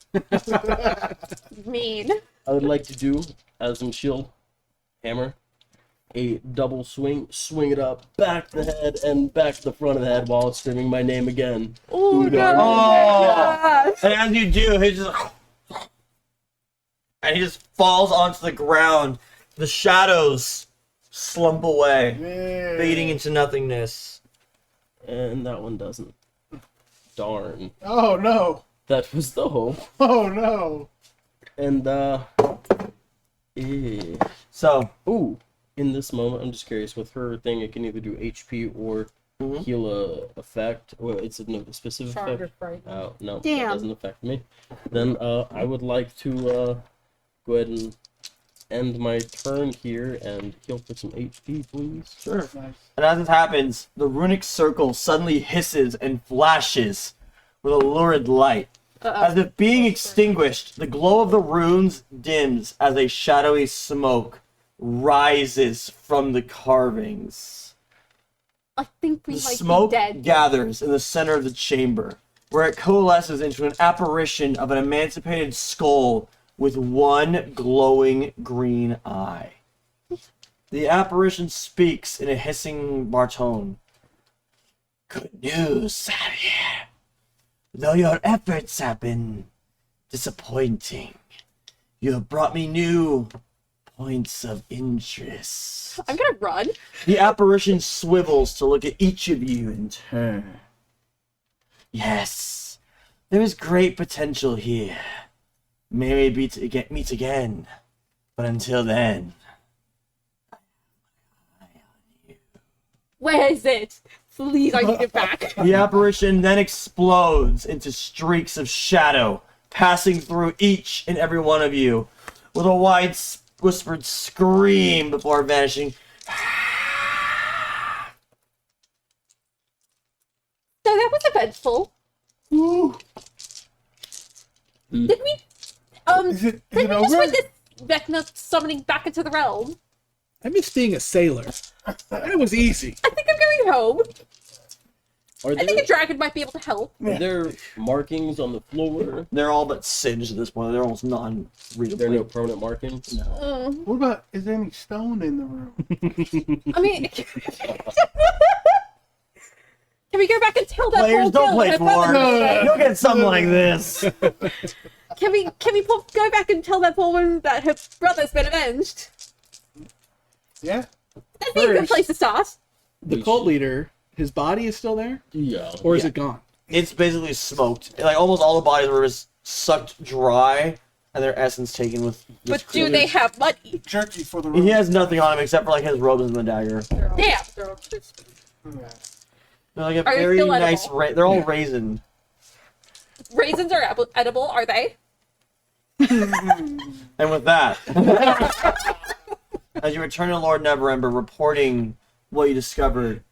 Mean. I would like to do, as in shield, hammer, a double swing, swing it up, back the head, and back the front of the head while screaming my name again. Uda. Oh! And as you do, he just falls onto the ground. The shadows slump away, Yeah. fading into nothingness. And that one doesn't. Darn. Oh no. That was the hope. Oh no. And, So, ooh, in this moment, I'm just curious, with her thing, it can either do HP or Mhm. heal a effect. Well, it's a specific Charger effect. fright. Oh, no, Damn. that doesn't affect me. Then, I would like to, go ahead and end my turn here and heal for some HP, please. sure. Nice. And as this happens, the runic circle suddenly hisses and flashes with a lurid light. As if being extinguished, the glow of the runes dims as a shadowy smoke rises from the carvings. I think we The might smoke be dead. gathers in the center of the chamber, where it coalesces into an apparition of an emancipated skull with one glowing green eye. The apparition speaks in a hissing baritone. Good news, Xavier. Though your efforts have been disappointing, you have brought me new points of interest. I'm gonna run. The apparition swivels to look at each of you in turn. Yes, there is great potential here. May we meet again, but until then, Where is it? Please, I need it back. the apparition then explodes into streaks of shadow, passing through each and every one of you, with a wide whispered scream before vanishing. So that was eventful. Ooh. Did we? Is it Did we just over? witness Vecna summoning back into the realm? I miss being a sailor. That was easy. I think I'm going home. Are I think there, a dragon might be able to help. are there markings on the floor? They're all but singed at this point. They're almost There non-readable. are no permanent markings? No. What about, is there any stone in the room? I mean, can we go back and tell that Players, poor don't girl play her for brother's it. been You'll get something like this. Can we go back and tell that poor woman that her brother's been avenged? Yeah. That'd be a good First. place to start. The cult leader, his body is still there? Yeah. Or is Yeah. it gone? It's basically smoked. Like almost all the bodies were just sucked dry and their essence taken with. But do they have money? Jerky for the room. He has nothing on him except for like his robes and the dagger. Damn. They're all crispy. Yeah. They're like a Are they very still nice. edible? They're all raisined. Raisins are edible, are they? And with that, as you return to Lord Neverember, reporting what you discovered,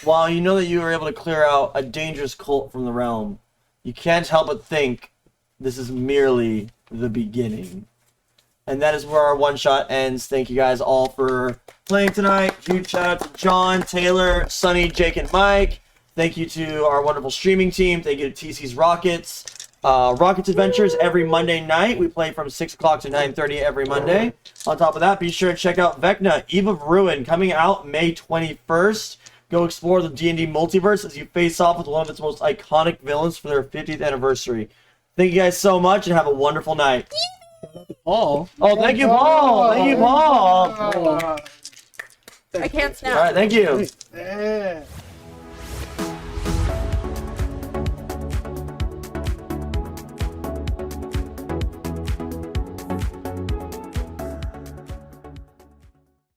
while you know that you were able to clear out a dangerous cult from the realm, you can't help but think this is merely the beginning. And that is where our one-shot ends. Thank you guys all for playing tonight. Huge shout out to John, Taylor, Sonny, Jake, and Mike. Thank you to our wonderful streaming team. Thank you to TC's Rockets. Rockets Adventures every Monday night. We play from 6 o'clock to 9:30 every Monday. On top of that, be sure to check out Vecna, Eve of Ruin, coming out May 21st. Go explore the D&D multiverse as you face off with one of its most iconic villains for their 50th anniversary. Thank you guys so much and have a wonderful night. Paul. Oh, thank you, Paul. Thank you, Paul. Oh, I can't All snap. right, thank you. yeah.